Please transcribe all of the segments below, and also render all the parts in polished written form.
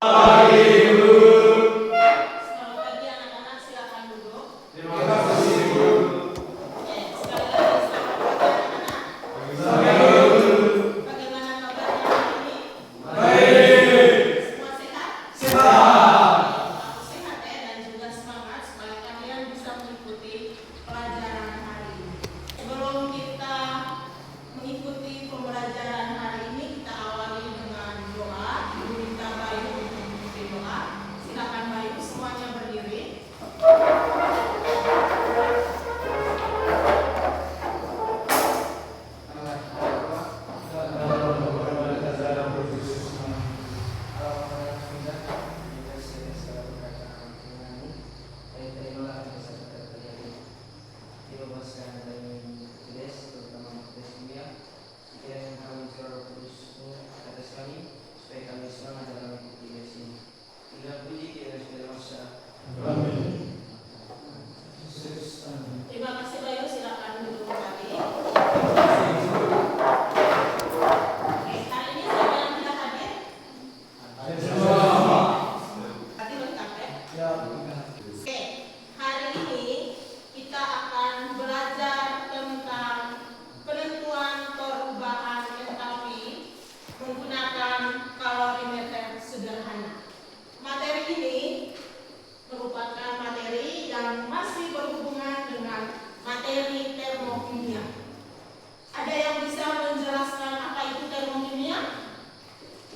Selamat pagi anak-anak, silakan duduk. Terima kasih, Ibu. Oke, sekali lagi selamat pagi anak-anak. Bagaimana kabarnya hari ini? Semua sehat? Aku sehat ya, dan juga semangat supaya kalian bisa mengikuti pelajaran hari ini. Sebelum kita mengikuti pembelajaran hari ini, kita awali dengan doa. Ibu minta Bayu untuk mengikuti doa. Silakan Bayu, semuanya berdiri. Terima kasih Bayu, silakan duduk kembali. Oke, hari ini siapa yang tidak hadir? Berarti lengkap ya? Oke, hari ini kita akan belajar tentang penentuan perubahan entalpi menggunakan kalorimeter sederhana. Materi ini merupakan materi yang masih berhubungan dengan materi termokimia. Ada yang bisa menjelaskan apa itu termokimia?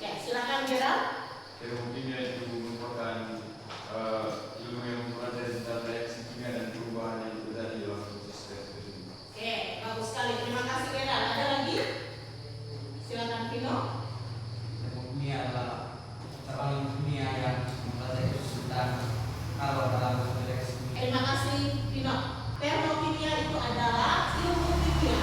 Ya, silakan Gerald. Termokimia itu merupakan ilmu yang mempelajari tentang reaksi kimia dan perubahan yang terjadi dalam proses reaksi. Oke, bagus sekali. Terima kasih Gerald. Ada lagi? Silakan Vino. Termokimia adalah cabang kimia yang mempelajari tentang kalor dalam reaksi kimia. Terima kasih Vino. Termokimia itu adalah ilmu kimia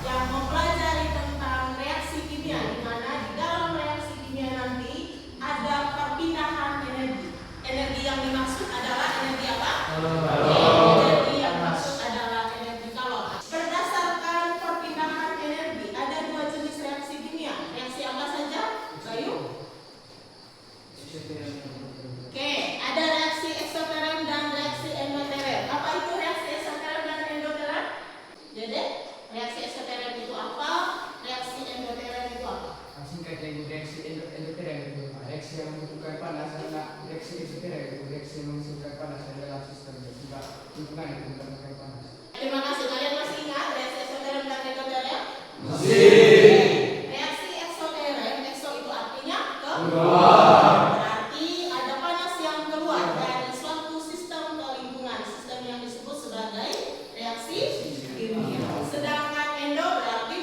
yang mempelajari tentang reaksi kimia, di mana di dalam reaksi kimia nanti ada perpindahan energi. Energi yang dimaksud adalah energi apa? Energi yang dimaksud adalah energi kalor. Berdasarkan perpindahan energi, ada dua jenis reaksi kimia. Reaksi apa saja? Bayu? Oke, ada reaksi eksoterem dan reaksi endoterem. Apa itu reaksi eksoterem dan endoterem? Jadi, reaksi eksoterem itu apa? Reaksi endoterem itu apa? Singkat dari reaksi endoterem itu reaksi yang membutuhkan panas, karena reaksi eksoterem itu reaksi yang menghasilkan panas dalam sistem sehingga lingkungan itu mendapatkan panas. Terima kasih. Kalian masih ingat reaksi eksoterem dan endoterem? Reaksi eksoterem, ekso itu artinya berarti ada panas yang keluar dari suatu sistem ke lingkungan. Sistem yang disebut sebagai reaksi kimia. Sedangkan endo berarti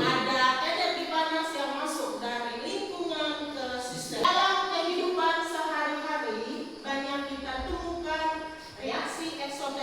ada energi panas yang masuk dari lingkungan ke sistem. Dalam kehidupan sehari-hari banyak kita temukan reaksi eksoterem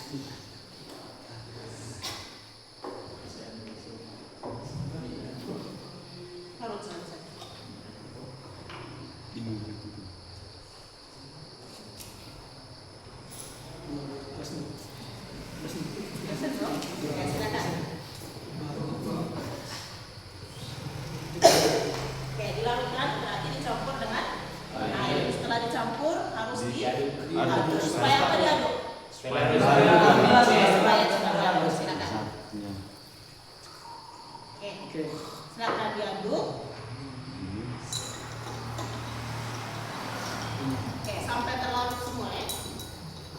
Harus selesai. Selesai, bro? Ya, silakan. Oke, dilarutkan berarti dicampur dengan air. Setelah dicampur harus diaduk supaya apa diaduk? Supaya cepat diaduk. Silakan. Oke, silakan diaduk. Oke, sampai terlarut semua ya.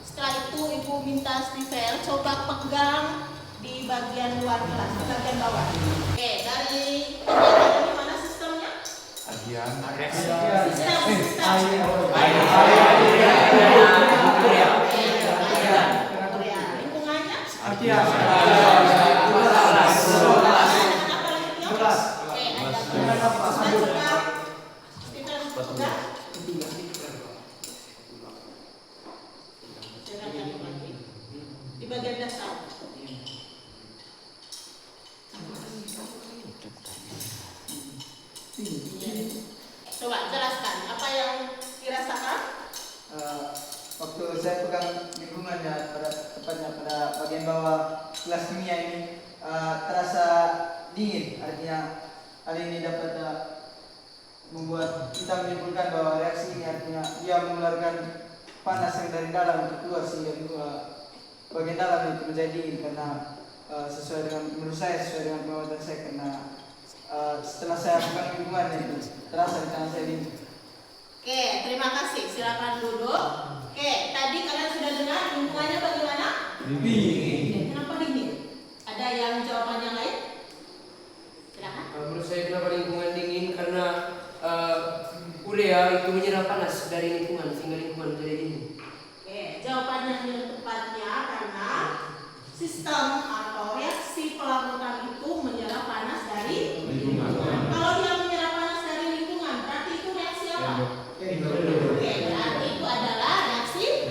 Setelah itu ibu minta Steven coba pegang di bagian luar gelas, di bagian bawah. Oke, dari ini mana sistemnya? Lingkungannya? Oke, di bagian dasar. Coba jelaskan apa yang dirasakan. Waktu saya pegang lingkungannya tepatnya pada bagian bawah gelas kimia ini terasa dingin, artinya hal ini dapat membuat kita menyimpulkan bahwa reaksi ini artinya dia mengeluarkan panas yang dari dalam untuk keluar sehingga bagian dalam itu menjadi dingin karena sesuai dengan menurut saya sesuai dengan pengamatan saya karena setelah saya pegang lingkungannya itu terasa di tangan saya dingin. Oke, terima kasih. Silakan duduk. Oke, tadi kalian sudah dengar lingkungannya bagaimana? Dingin. Kenapa dingin? Ada yang jawabannya lain? Silakan. Menurut saya kenapa lingkungan dingin karena urea itu menyerap panas dari lingkungan sehingga lingkungan menjadi dingin. Oke, jawabannya yang tepatnya karena sistem atau reaksi pelarutan itu menyerap panas dari lingkungan. Kalau dia menyerap panas dari lingkungan, berarti itu reaksi apa? Oke, berarti itu adalah reaksi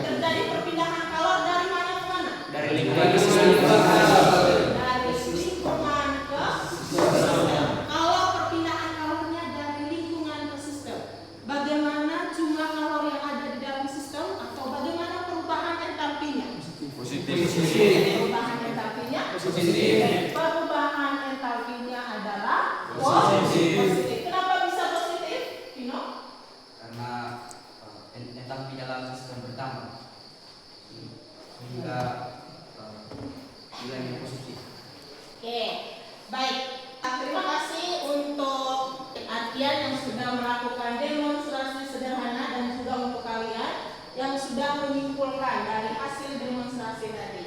terjadi perpindahan kalor dari mana ke mana? Dari lingkungan ke Dari lingkungan ke sistem. Kalau perpindahan kalornya dari lingkungan ke sistem, bagaimana jumlah kalor yang ada di dalam sistem atau bagaimana perubahan entalpinya? Positif. Perubahan entalpinya? Perubahan entalpinya adalah positif. Kenapa bisa positif? Vino? Karena entalpi dalam sistem bertambah sehingga nilainya positif. Oke, baik. Terima kasih untuk Artian yang sudah melakukan demonstrasi sederhana dan juga untuk kalian yang sudah menyimpulkan dari hasil demonstrasi tadi.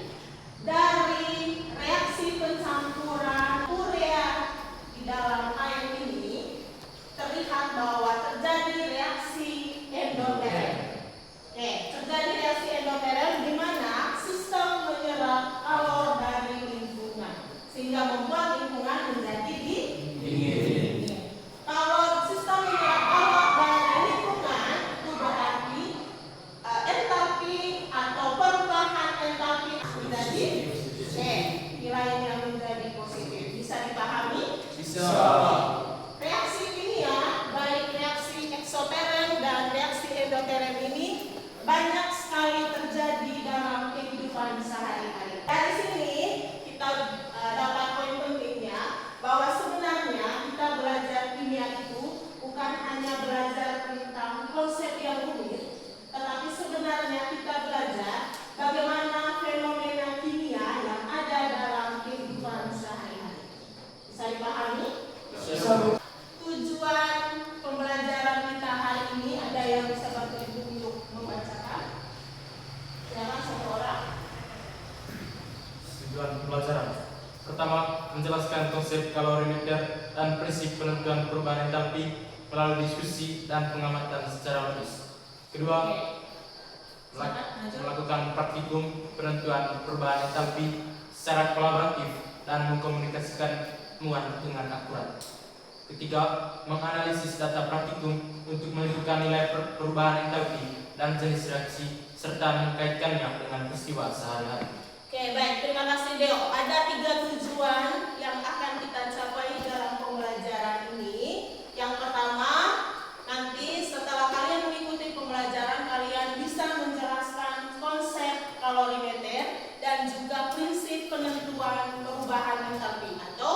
Dari reaksi pencampuran urea di dalam air ini terlihat bahwa terjadi reaksi endoterel. Oke, terjadi reaksi endoterel di mana sistem menyerap kalor dari lingkungan sehingga membuat lingkungan menjadi dingin. Kalau sistem menyerap kalor dari lingkungan itu berarti entalpi atau perubahan entalpi menjadi nilainya menjadi positif. Bisa dipahami? Bisa. Reaksi kimia, baik reaksi eksoterem dan reaksi endoterem ini banyak sekali terjadi dalam kehidupan sehari-hari. Dari sini kita dapat poin pentingnya bahwa sebenarnya kita belajar kimia itu bukan hanya belajar tentang konsep yang rumit, tetapi sebenarnya kita belajar bagaimana fenomena kimia yang ada dalam kehidupan sehari-hari. Bisa dipahami? Tujuan pembelajaran kita hari ini ada yang bisa bantu ibu untuk membacakan? Silakan satu orang. Tujuan pembelajaran pertama, menjelaskan konsep kalorimeter dan prinsip penentuan perubahan entalpi melalui diskusi dan pengamatan secara logis. Kedua, melakukan praktikum penentuan perubahan entalpi secara kolaboratif dan mengkomunikasikan temuan dengan akurat. Ketiga, menganalisis data praktikum untuk menentukan nilai perubahan entalpi dan jenis reaksi serta mengkaitkannya dengan peristiwa sehari-hari. Oke, baik. Terima kasih Deo. Ada 3 tujuan yang akan kita capai dalam pembelajaran ini. Yang pertama, nanti setelah kalian mengikuti pembelajaran, kalian bisa menjelaskan konsep kalorimeter dan juga prinsip penentuan perubahan entalpi atau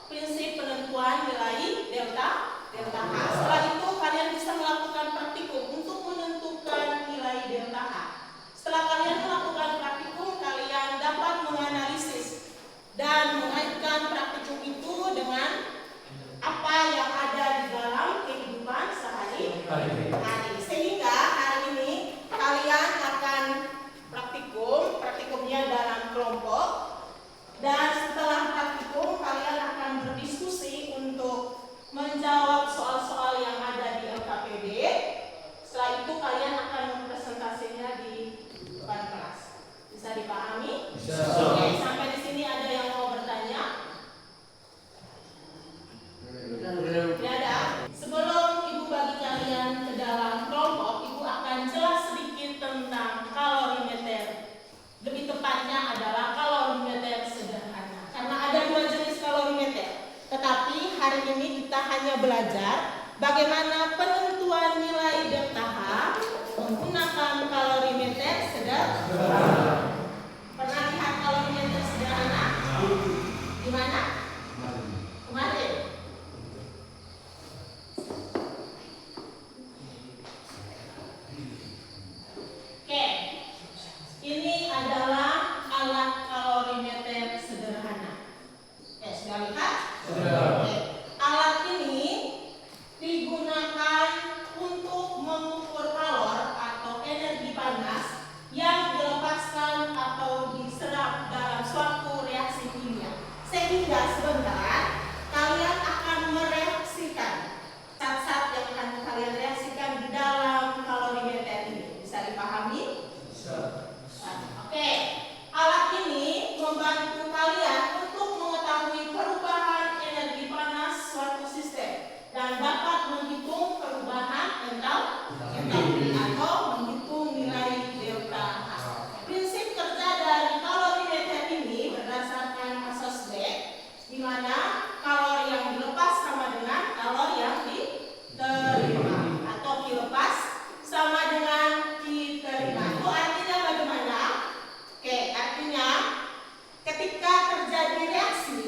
prinsip penentuan nilai delta H. Setelah itu kalian bisa melakukan praktikum untuk menentukan nilai delta H. Setelah kalian melakukan praktikum, kalian dapat menganalisis dan mengaitkan praktikum itu dengan apa yang ada di dalam kehidupan sehari-hari. Sehingga hari ini kalian akan praktikumnya dalam kelompok, dan setelah praktikum kalian akan berdiskusi untuk menjawab soal-soal yang ada di LKPD. Setelah itu kalian akan mempresentasinya di depan kelas. Bisa dipahami? Bisa. Oke, sampai di sini ada yang mau bertanya? Tidak ada. Sebelum Ibu bagi kalian ke dalam kelompok, Ibu akan jelas sedikit tentang kalorimeter. Lebih tepatnya adalah kalorimeter sederhana. Karena ada 2 jenis kalorimeter. Tetapi hari ini kita hanya belajar bagaimana penentuan nilai delta H menggunakan kalorimeter sederhana. Pernah lihat kalorimeter sederhana? Di mana? Kemarin. Oke, ini adalah alat kalorimeter sederhana. Oke, sudah lihat? Oke. Alat ini digunakan untuk mengukur kalor atau energi panas yang dilepaskan atau diserap dalam suatu reaksi kimia. Sehingga sebentar kalian akan mereaksikan zat-zat yang akan kalian reaksikan di dalam kalorimeter ini. Bisa dipahami? Oke, alat ini membantu kalian untuk mengetahui perubahan energi panas suatu sistem dan dapat menghitung perubahan entalpi atau menghitung nilai delta H. Prinsip kerja dari kalorimeter ini berdasarkan asas Beck, di mana kalori yang dilepas sama dengan kalori yang diterima, atau dilepas sama dengan diterima. Itu artinya bagaimana? Oke, artinya ketika terjadi reaksi,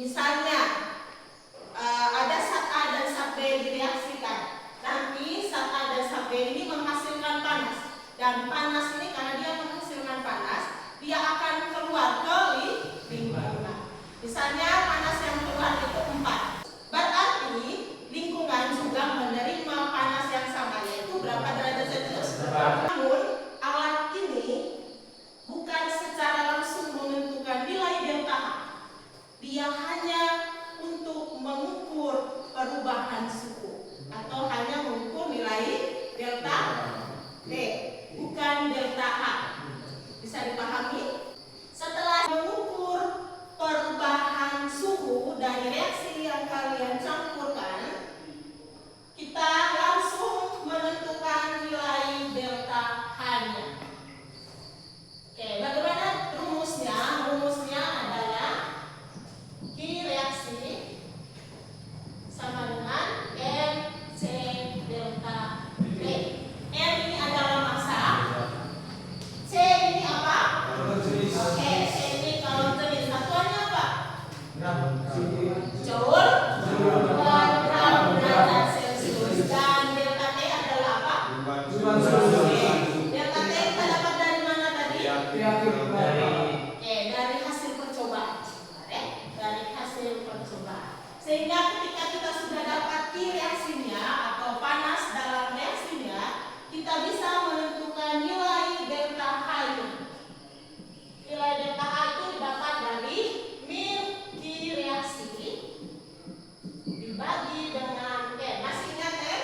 misalnya ada zat A dan zat B direaksikan, nanti zat A dan zat B ini menghasilkan panas, dan panas ini karena dia menghasilkan panas, dia akan keluar ke lingkungan. Misalnya panas yang keluar itu 4, berarti lingkungan juga menerima panas yang sama, yaitu berapa derajat Celcius? Namun alat ini bukan secara langsung menentukan nilai delta H. Dia hanya untuk mengukur perubahan suhu atau hanya mengukur nilai delta T, bukan delta H. Bisa dipahami? Setelah mengukur perubahan suhu dari reaksi yang kalian campurkan, kita langsung menentukan nilai delta H-nya. Oke, bagaimana rumusnya? Rumusnya adalah Q reaksi sama dengan MC delta T. M ini adalah massa, C ini apa? Oke, C ini kalau jenis satuannya apa? Joule per gram derajat Celcius. Dan delta T adalah apa? Oke, delta T kita dapat dari mana tadi? Oke, dari hasil percobaan. Dari hasil percobaan. Sehingga ketika kita sudah dapat Q reaksinya atau panas dalam reaksinya, kita bisa menentukan nilai delta H-nya. Nilai delta H itu didapat dari mil Q reaksi dibagi dengan N. Masih ingat N?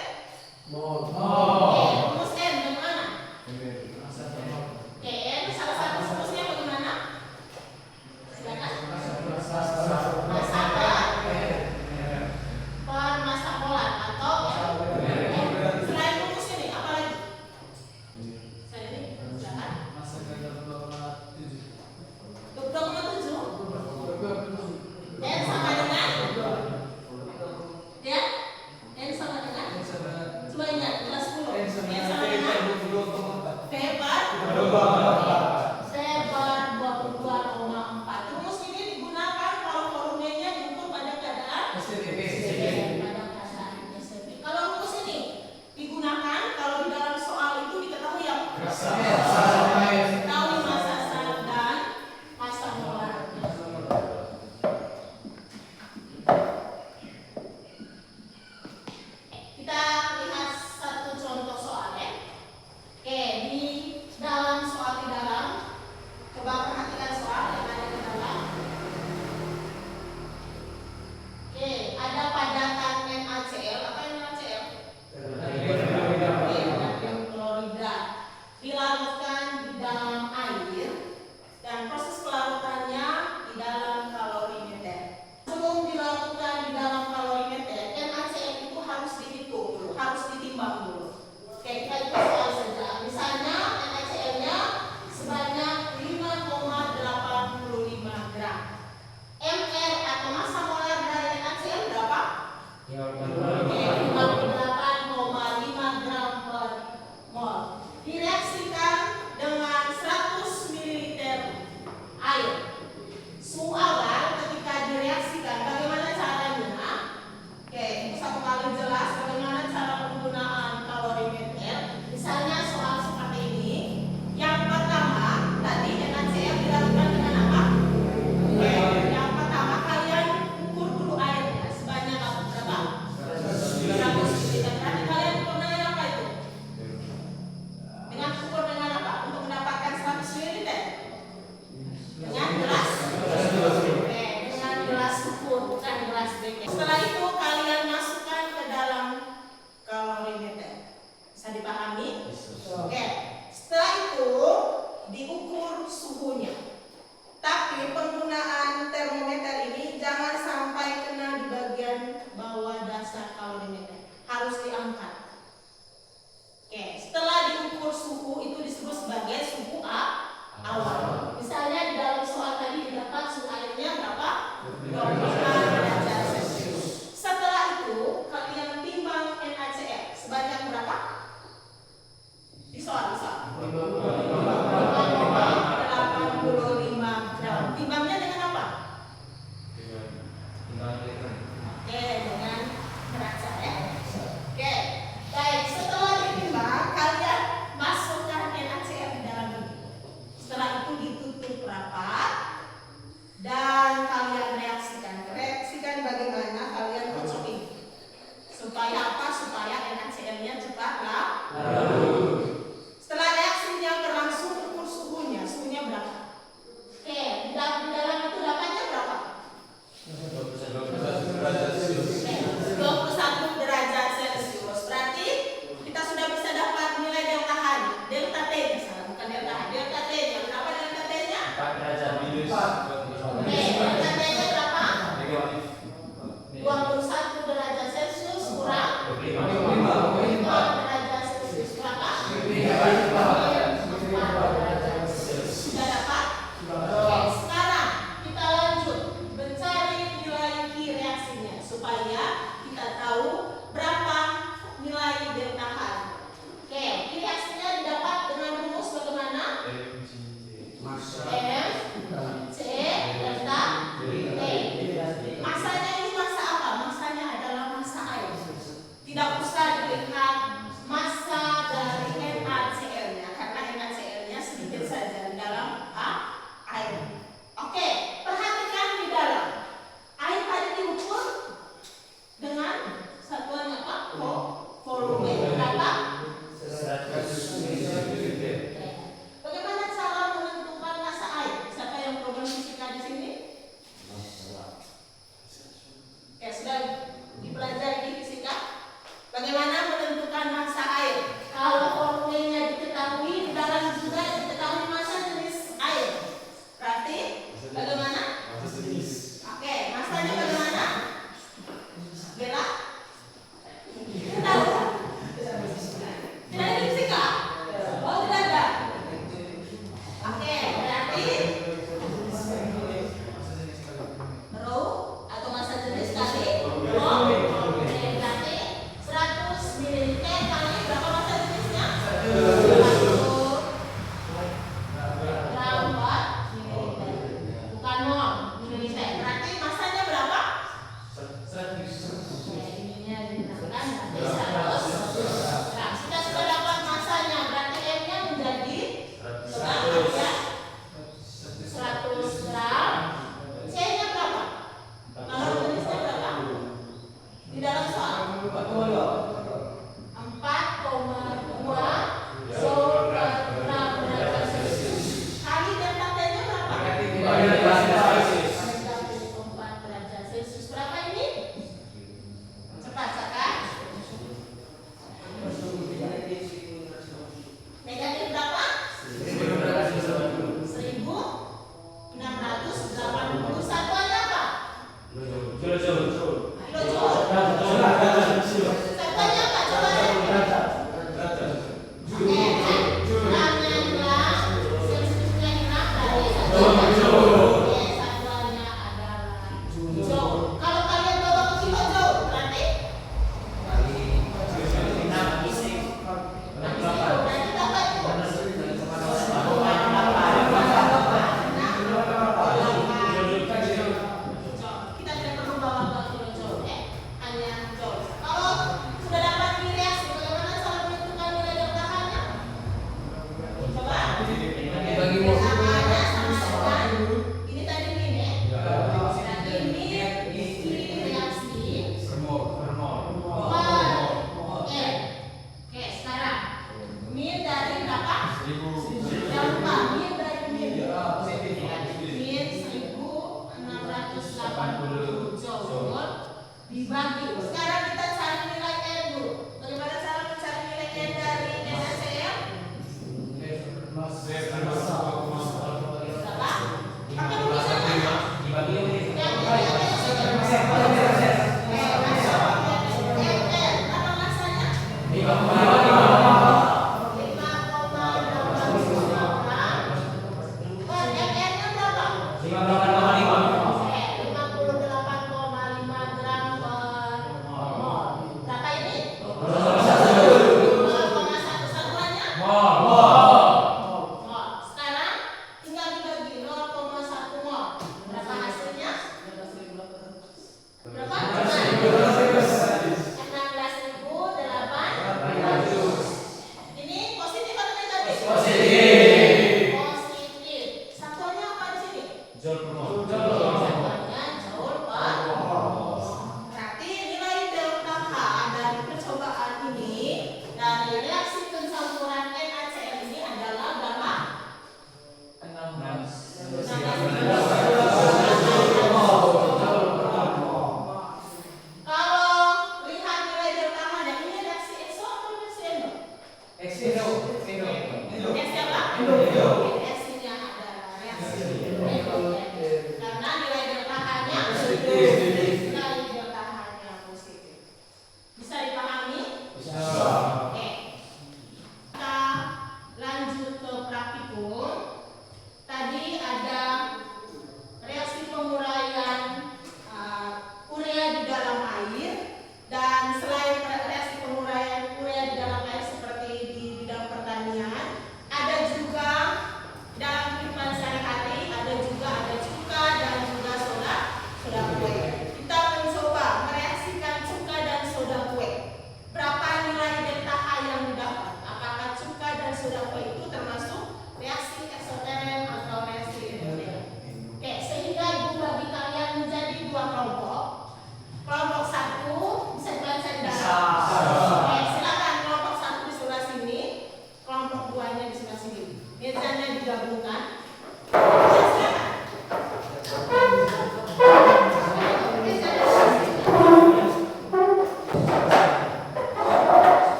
Oke, rumus N bagaimana? Oke, N salah satu rumusnya bagaimana? Silakan. Massa per massa molar atau M. Selain rumus ini, apa lagi? dalam air dan proses pelarutannya di dalam kalorimeter. Sebelum dilakukan di dalam kalorimeter, NaCl itu harus dihitung dulu, harus ditimbang dulu. Oke, kita hitung soal saja. Misalnya NaCl-nya sebanyak 5,85 gram. mR atau massa molar dari NaCl berapa? Oke, 58,5 gram per mol. Direaksikan dengan 100 ml air. Suhu awal ketika direaksikan, bagaimana caranya? Oke, itu satu kali jelas bagaimana cara penggunaan kalorimeter. Misalnya soal seperti ini. Yang pertama, tadi NaCl dilakukan dengan apa? Oke, yang pertama kalian ukur dulu airnya sebanyak berapa? 100 ml. Berarti kalian ukur dengan apa itu? Dengan ukur dengan apa? Untuk mendapatkan 100 ml? Dengan gelas? Oke, dengan gelas ukur, bukan gelas beker. Setelah itu kalian masukkan ke dalam kalorimeter. Bisa dipahami? Oke, setelah itu diukur suhunya. Tapi penggunaan termometer ini jangan sampai kena di bagian bawah dasar kalorimeter. Harus diangkat. Oke, setelah diukur suhu itu disebut sebagai suhu awal. Misalnya di dalam soal tadi didapat suhu airnya berapa? 25 derajat Celcius. Setelah itu kalian timbang NaCl sebanyak berapa? Di soal. 85 gram. Timbangnya dengan apa? Oke, dengan neraca ya. Oke, baik. Setelah ditimbang, kalian masukkan NaCl di dalam ini. Setelah itu ditutup rapat dan kalian reaksikan. Reaksikan bagaimana? Kalian kocok ini. Supaya apa? Supaya NaCl-nya cepat larut. Setelah reaksinya berlangsung, ukur suhunya. Suhunya berapa? Oke, di dalam itu dapatnya berapa? 21 derajat Celcius. Berarti kita sudah bisa dapat nilai delta H. Delta T misalnya, bukan delta H. Delta T-nya. Berapa delta T-nya? 4 derajat minus. Oke, delta T-nya berapa? 21 derajat Celcius kurang 5 derajat Celcius berapa? 4 derajat Celcius. Sudah dapat? Oke, sekarang kita lanjut mencari nilai Q reaksinya supaya kita tahu berapa nilai delta H. Oke, Q reaksinya didapat dengan rumus bagaimana? M, C, delta T. Masanya ini massa apa? Masanya adalah massa air. Tidak usah dilihat massa dari NaCl-nya karena NaCl-nya sedikit saja di dalam air. Oke, perhatikan di dalam air tadi diukur dengan satuan apa? Volume. Berapa? 100 ml. Bagaimana cara menentukan massa air?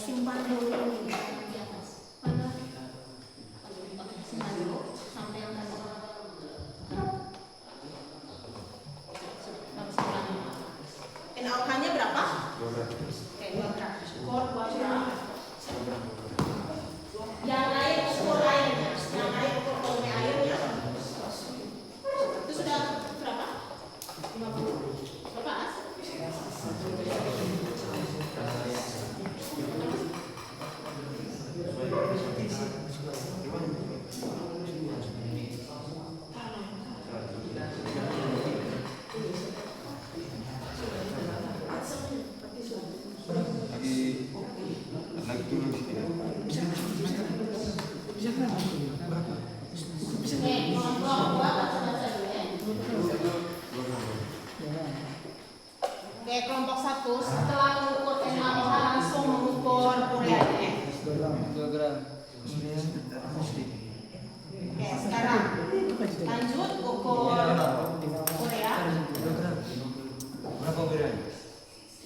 simpan dulu ini di atas. Mana? Oke, simpan dulu sampai yang tadi. NaOH-nya berapa? 200. Oke, 2 gram. Skor 2 gram. Yang air ukur airnya, yang air ukur volume airnya. Itu sudah berapa? 50. Lepas. Lagi turun sini. Kelompok 2 baca dulu ya. Oke, kelompok 1 setelah mengukur NaOH langsung mengukur ureanya. 2 gram. Oke, sekarang lanjut ukur urea. Berapa gram?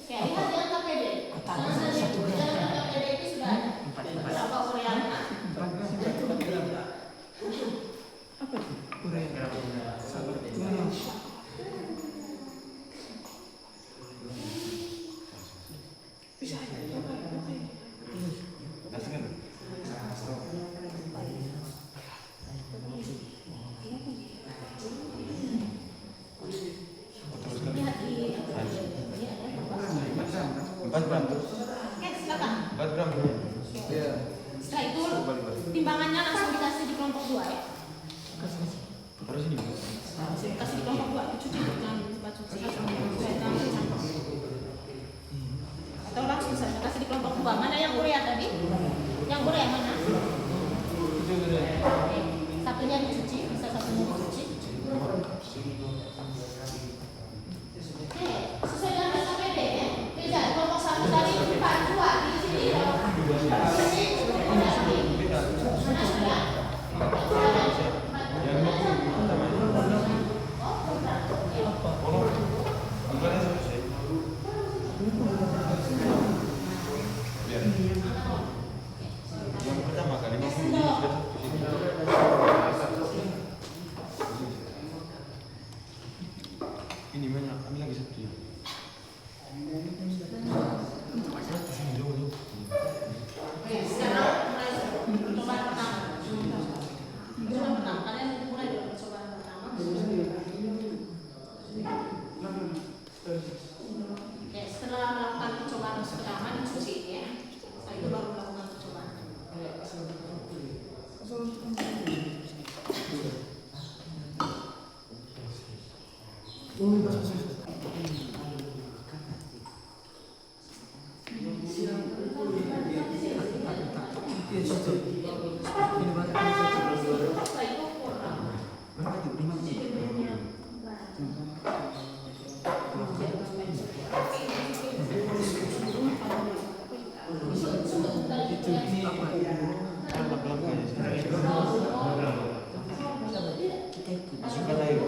Oke, lihat yang KPD. Jangan KPD itu sudah ada. Berapa ureanya? Lihat di ini ada. 4 gram. Oke, silakan. 4 gram. Iya. Setelah itu timbangannya langsung dikasih di kelompok 2 ya. Terus ini. Kasih di kelompok 2, dicuci jangan lupa cuci. Atau langsung saja kasih di kelompok 2. Mana yang urea tadi? Yang urea mana? Oke, satunya dicuci, bisa satunya dicuci. Oke, sesuai dengan KPD ya. Beda, kelompok 1 tadi 42 di sini. Mana sudah? Yang pertama kali 50 ini banyak, ambil lagi satu ya. Oke, sekarang mulai percobaan pertama. Percobaan pertama, kalian mulai dulu percobaan pertama. Oke, setelah melakukan percobaan pertama dicuci ya. Setelah itu baru melakukan percobaan. Setelah itu kurang. Masukkan air,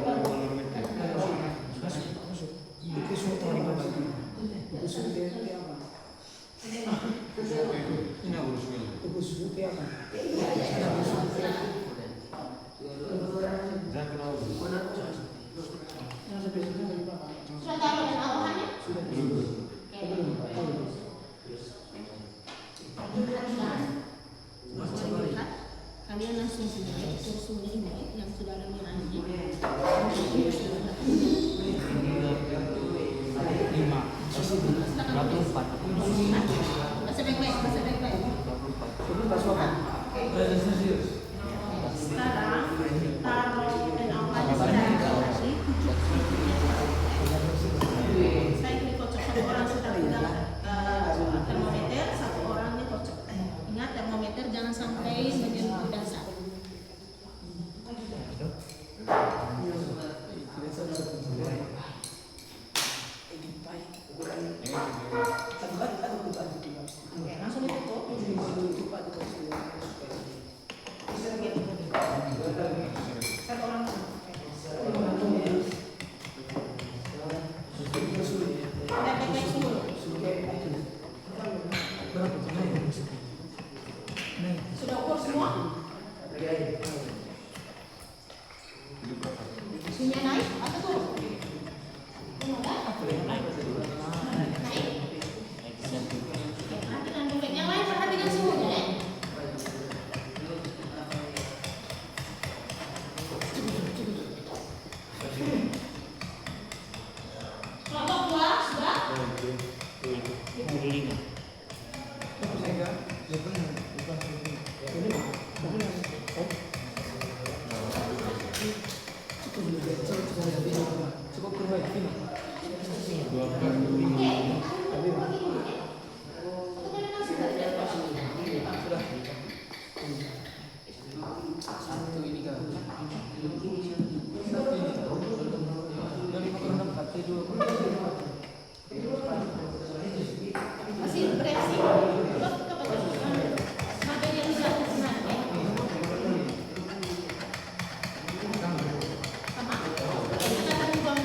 ini urus ini. Jangan kena urus. Sudah taruh NaOH-nya? Kalian langsung saja suhu ini yang sudah ada nilainya. 5. Baca baik-baik, baca baik-baik. Sekarang taruh NaOH-nya tadi. Saya ini kocok, satu orang sudah pegang termometer, satu orangnya kocok. Ingat termometer jangan sampai menyentuh dasar. Oke, langsung ditutup. Sudah ukur semua? Suhunya naik atau turun? Naik. Perhatikan dulu. Yang lain perhatikan suhunya ya. Kelompok 2 sudah? Masih bereaksi. Sampai dia bisa senang ya. Sama. Kita akan buang.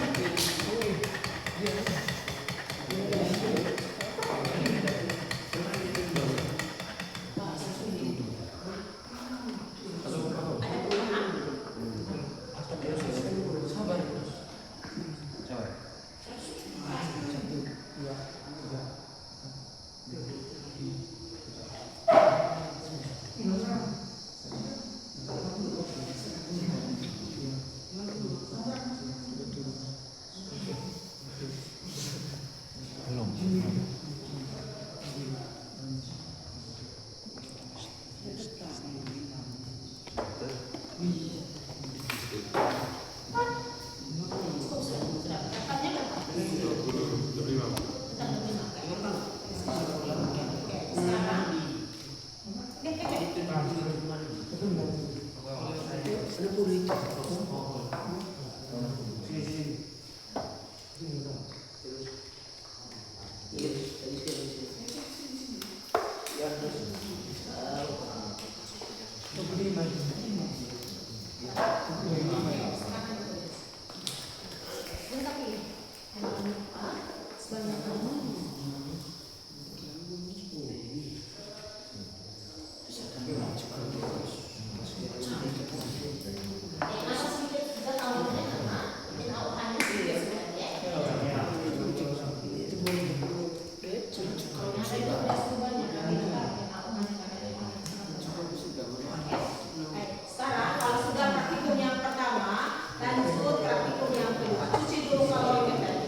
Sekarang kalau sudah praktikum yang pertama, lanjut praktikum yang kedua. Cuci dulu kalorimeter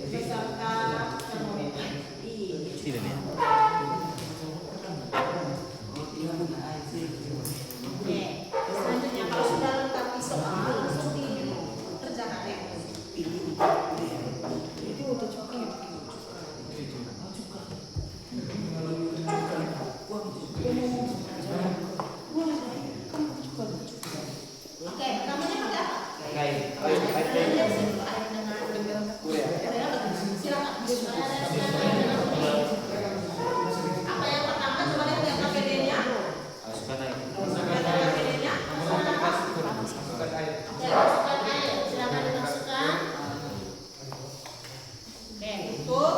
beserta termometer. Oke, selanjutnya kalau sudah lengkap soal langsung dikerjakan ya. Oke, namanya pakai apa? Apa yang pertama coba lihat KPD-nya? KPD-nya masukkan air. Silakan dimasukkan. Oke, tutup.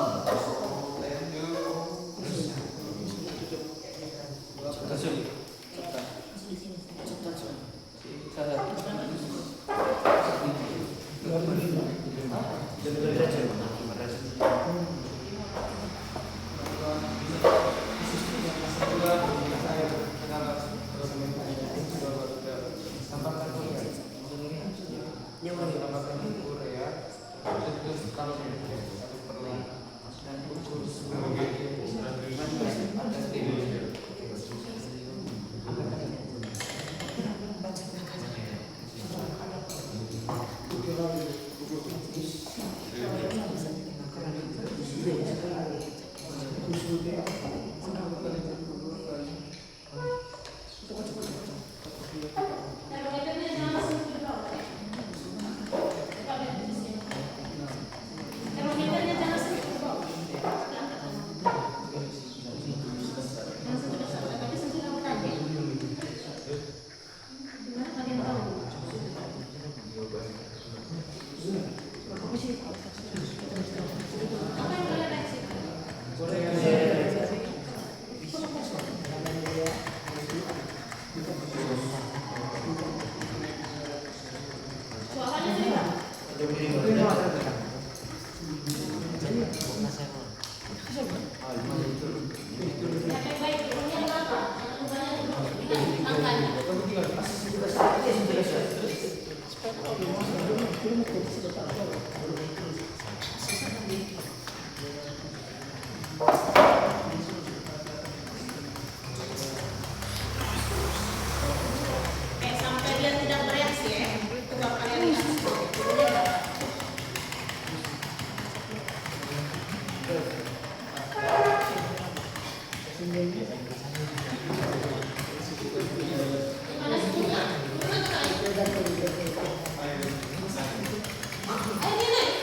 makanya. Sampai dia tidak bereaksi ya. Coba kalian lihat. Turunnya berapa? Mana suhunya? Mana naik? Ayo ini naik.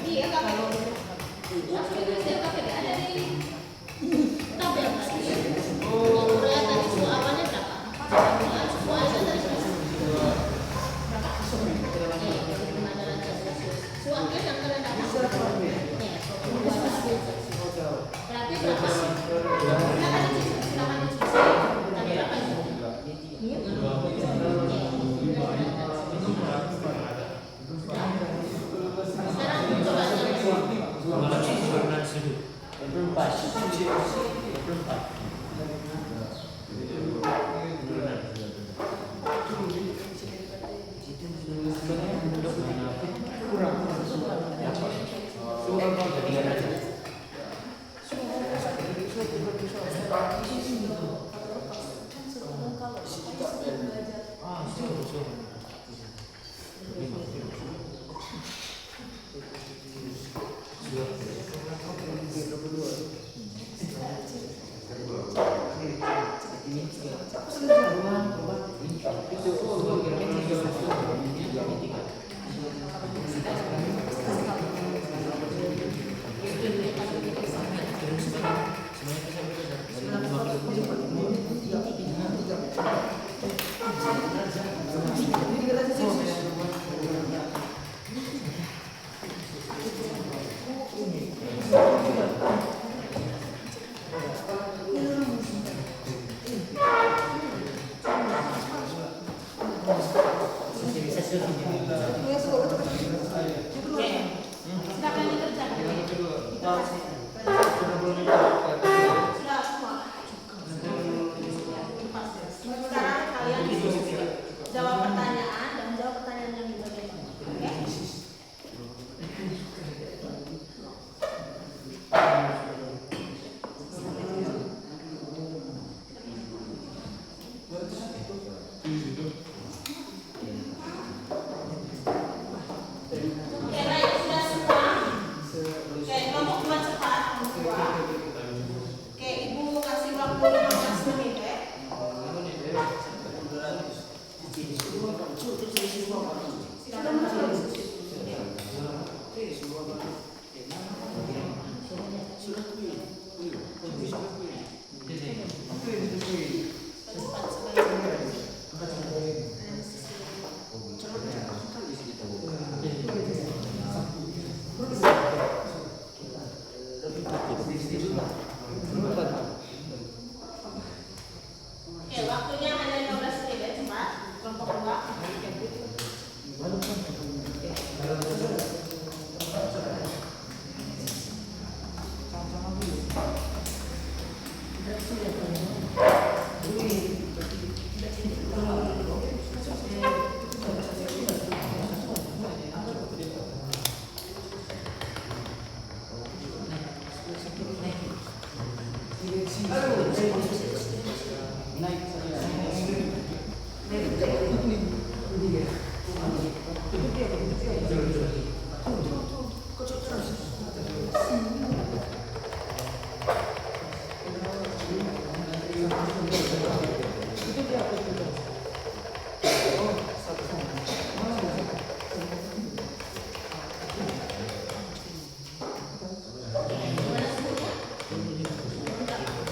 Iya, kakak. Saya pakai ada di. Tapi yang pasti. Urea tadi suhu awalnya berapa? Suhu airnya tadi berapa? Suhu akhir yang kalian dapat? Berarti berapa? Silakan dicuci. Tadi berapa itu? Sekarang coba silakan dikerjakan. Sudah semua. Sekarang kalian diskusi. Jawab pertanyaan dan jawab pertanyaan yang berbeda. Oke? Oke, baik, sudah semua. Oke, kelompok dua cepat, kelompok dua. Oke, ibu kasih waktu 15 menit ya. Oke, waktunya hanya 15 menit ya, cepat. Kelompok dua.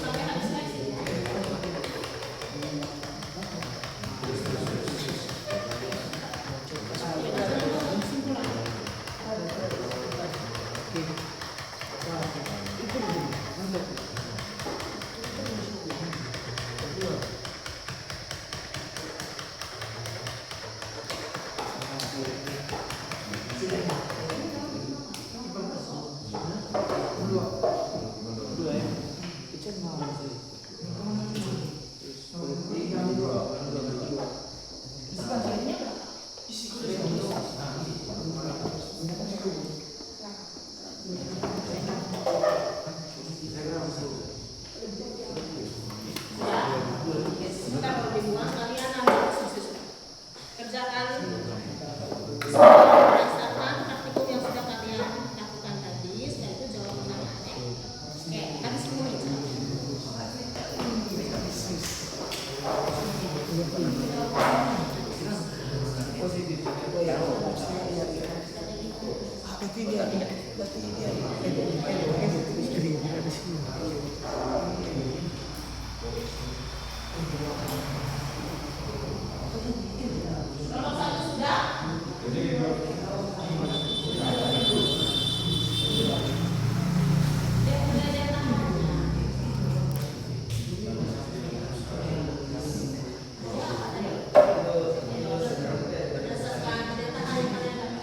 Sampai habis seleksi. Bagiannya berapa? Sebentar kalau dibuang kalian harus kerjakan berdasarkan praktikum yang sudah kalian lakukan tadi. Setelah itu jawab pertanyaannya. Oke, kan 10 menit. Nomor 1 sudah? Dia mulai dari nomornya. Berdasarkan data yang kalian dapat.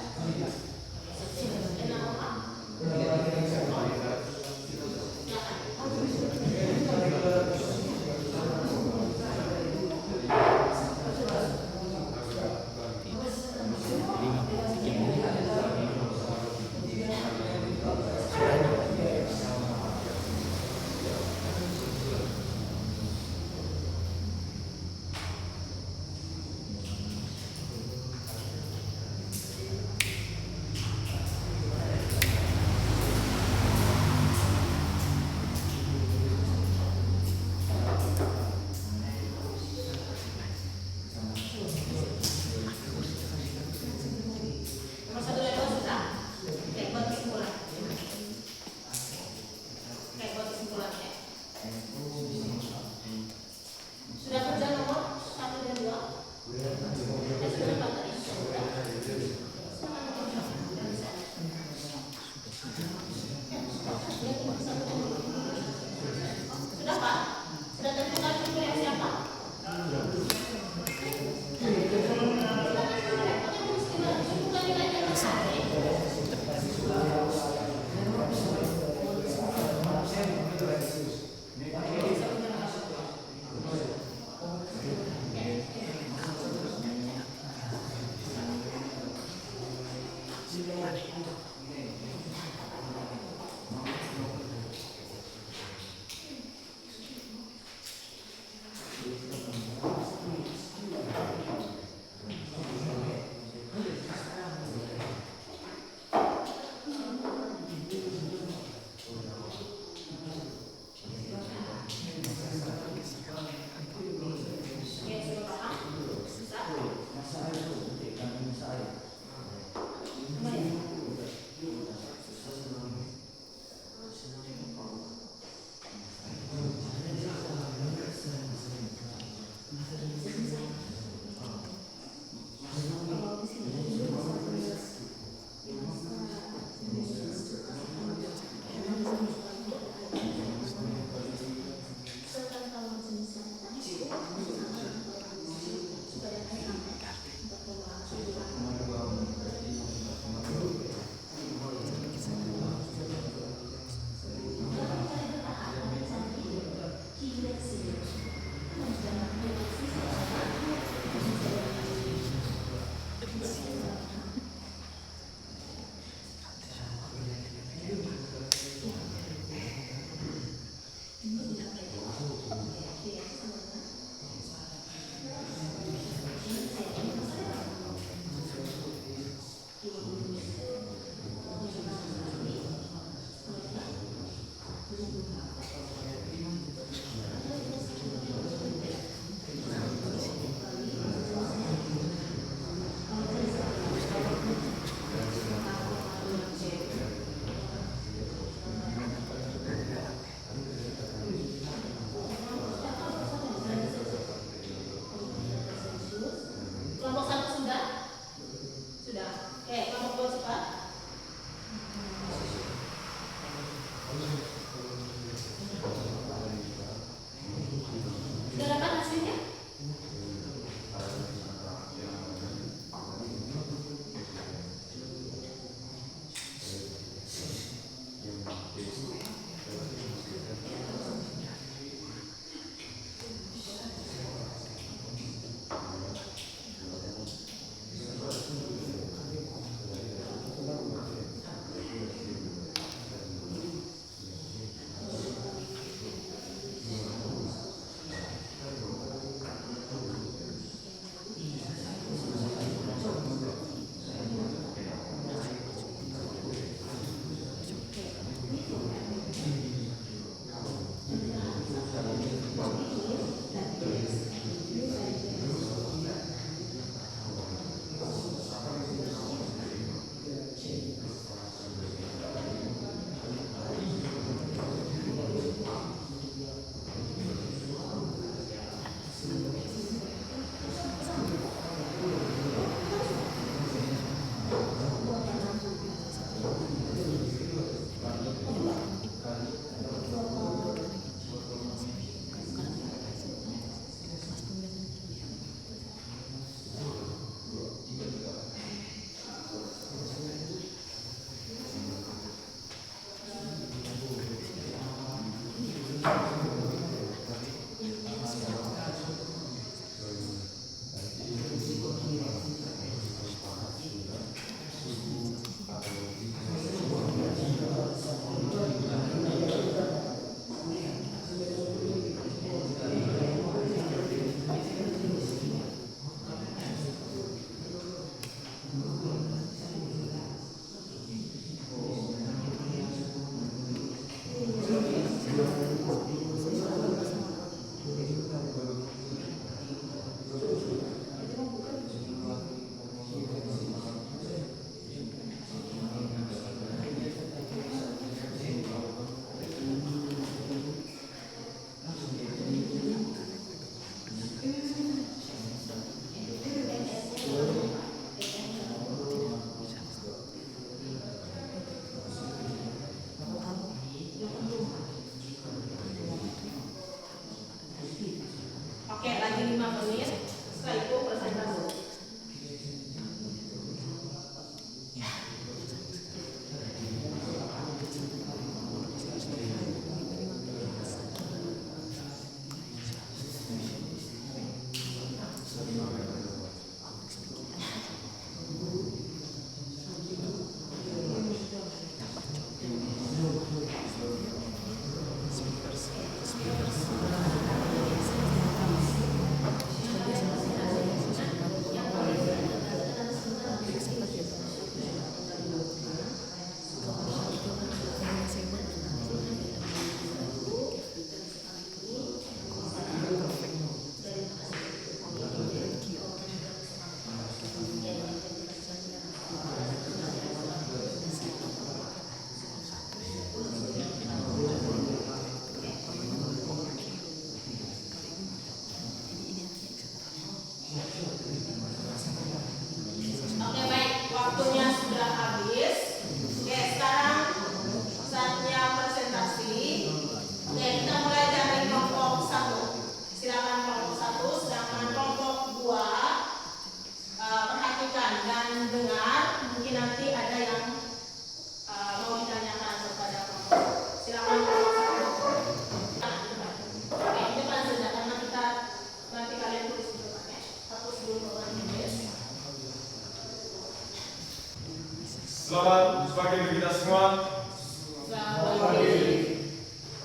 sebagai bagi kita semua.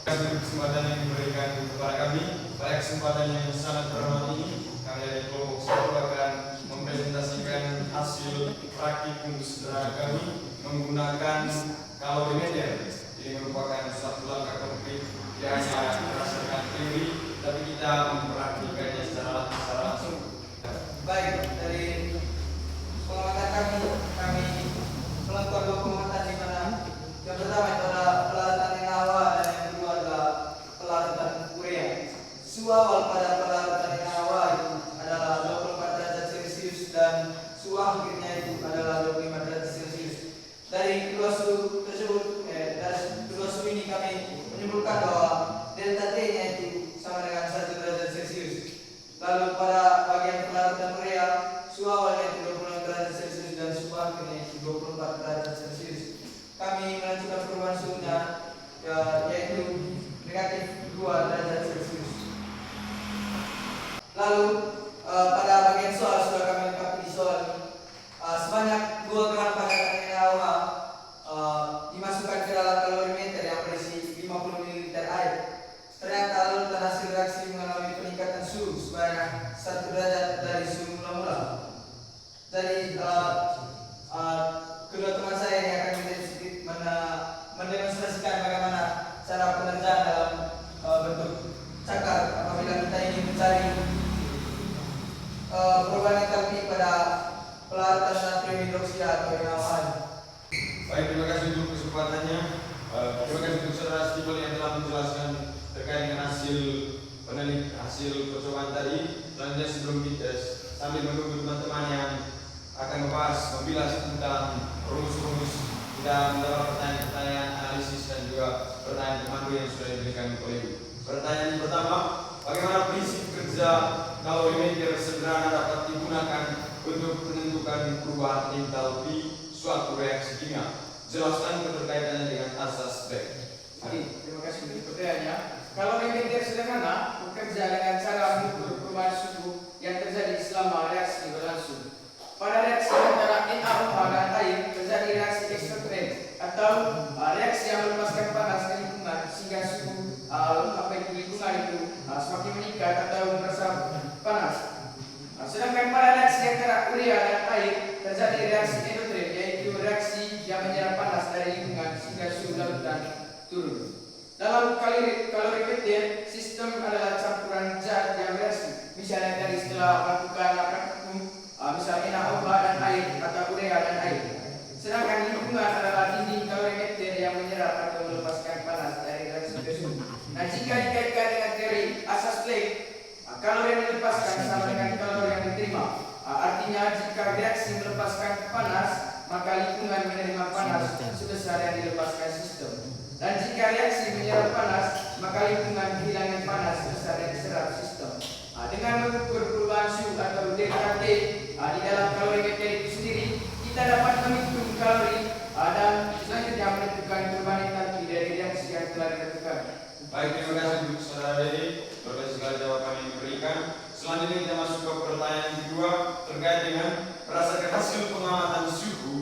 Kasih kesempatan yang diberikan kepada kami. Pada kesempatan yang sangat berhormat ini, kami dari kelompok 1 akan mempresentasikan hasil praktikum sederhana kami menggunakan kalorimeter. Ini merupakan suatu langkah konkret, tidak hanya berdasarkan teori, tapi kita mempraktikannya secara langsung. Baik, dari pengamatan kami melakukan 2 pengamatan di mana yang pertama itu adalah pelaratan yang awal dan yang kedua adalah pelaratan urea. Suhu awal pada pelaratan yang awal itu adalah 24 derajat Celcius dan suhu akhirnya itu adalah 25 derajat Celcius. Dari kedua suhu tersebut, dari kedua suhu ini kami menyimpulkan bahwa delta T-nya itu sama dengan 1 derajat Celcius. Lalu pada bagian pelaratan urea, suhu awalnya itu 26 derajat Celcius dan suhu akhirnya itu 24 derajat Celcius. Kami menentukan perubahan suhunya yaitu negatif 2 derajat Celcius. Lalu pada bagian soal sudah kami lengkapi di soal ini. Sebanyak 2 gram padat NaOH dimasukkan ke dalam kalorimeter yang berisi 50 ml air. Ternyata lalutan hasil reaksi mengalami peningkatan suhu sebanyak 1 derajat dari suhu mula-mula. Jadi kedua teman saya ini akan mendemonstrasikan bagaimana cara pengerjaan dalam bentuk cakar apabila kita ingin mencari perubahan entalpi pada pelaratan natrium hidroksida atau NaOH. Baik, terima kasih untuk kesempatannya. Terima kasih untuk saudara Stibel yang telah menjelaskan terkait dengan hasil percobaan tadi. Selanjutnya sebelum kita sambil menunggu teman-teman yang akan membahas membilas tentang rumus-rumus, kita mendapat pertanyaan-pertanyaan analisis dan juga pertanyaan pemandu yang sudah diberikan oleh Ibu. Pertanyaan yang pertama, bagaimana prinsip kerja kalorimeter sederhana dapat digunakan untuk menentukan perubahan entalpi suatu reaksi kimia? Jelaskan keterkaitannya dengan asas Beck. Oke, terima kasih untuk pertanyaannya. Kalorimeter sederhana bekerja dengan cara mengukur perubahan suhu yang terjadi selama reaksi berlangsung. Pada reaksi antara NaOH dan air terjadi reaksi eksoterm atau reaksi yang melepaskan panas ke lingkungan sehingga suhu lingkungan itu semakin meningkat atau merasa panas. Sedangkan pada reaksi antara urea dan air terjadi reaksi endoterm, yaitu reaksi yang menyerap panas dari lingkungan sehingga suhu larutan turun. Dalam kalorimeter, sistem adalah campuran zat yang bereaksi. Misalnya tadi setelah melakukan praktikum, misalnya NaOH dan air atau urea dan air. Sedangkan lingkungan adalah dinding kalorimeter yang menyerap atau melepaskan panas dari reaksi tersebut. Nah, jika dikaitkan dengan teori asas Planck, kalori yang dilepaskan sama dengan kalori yang diterima. Artinya jika reaksi melepaskan panas, maka lingkungan menerima panas sebesar yang dilepaskan sistem. Dan jika reaksi menyerap panas, maka lingkungan kehilangan panas sebesar yang diserap sistem. Dengan mengukur perubahan suhu atau delta T di dalam kalorimeter itu sendiri, kita dapat menghitung kalori dan selanjutnya menentukan perubahan entalpi dari reaksi yang telah dilakukan. Baik, terima kasih untuk saudara Dedi. Berbagai sekali jawaban yang diberikan. Selanjutnya kita masuk ke pertanyaan kedua terkait dengan berdasarkan hasil pengamatan suhu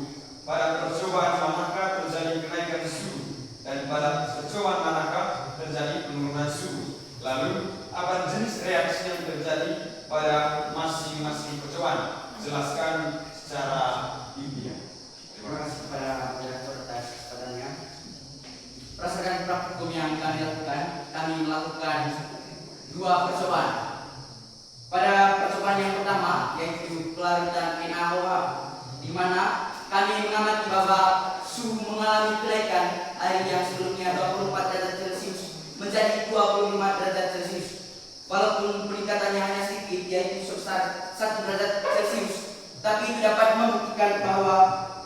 pada percobaan manakah terjadi kenaikan suhu dan pada percobaan manakah terjadi penurunan suhu. Lalu apa jenis reaksi yang terjadi pada masing-masing percobaan? Jelaskan secara ilmiah. Terima kasih kepada moderator atas kesempatannya. Berdasarkan praktikum yang kami lakukan, kami melakukan 2 percobaan. Pada percobaan yang pertama, yaitu pelaratan NaOH, di mana kami mengamati bahwa suhu mengalami kenaikan air yang sebelumnya 24 derajat Celcius menjadi 25 derajat Celcius. Walaupun peningkatannya hanya sedikit, yaitu sebesar 1 derajat Celcius, tapi itu dapat membuktikan bahwa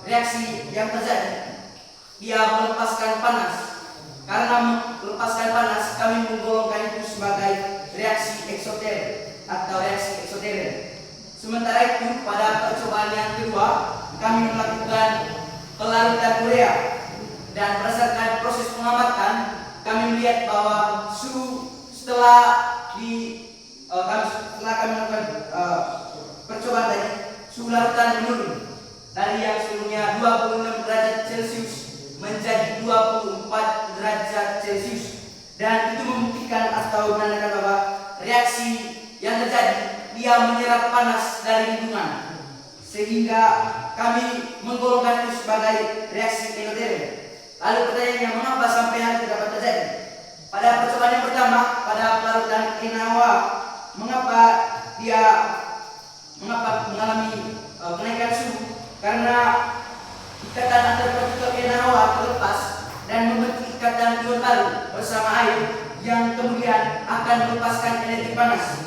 reaksi yang terjadi ia melepaskan panas. Karena melepaskan panas, kami menggolongkan itu sebagai reaksi eksoterm atau reaksi eksoterm. Sementara itu pada percobaan yang kedua, kami melakukan pelaratan urea dan berdasarkan proses pengamatan, kami melihat bahwa suhu setelah kami melakukan percobaan tadi, suhu larutan menurun dari yang sebelumnya 26 derajat Celcius ia menyerap panas dari lingkungan, sehingga kami menggolongkan itu sebagai reaksi endoterm. Lalu pertanyaannya, mengapa sampai hal itu dapat terjadi? Pada percobaan yang pertama, pada pelarutan NaOH, mengapa dia mengalami kenaikan suhu? Karena ikatan antar partikel NaOH terlepas dan membentuk ikatan ion taru bersama air yang kemudian akan melepaskan energi panas.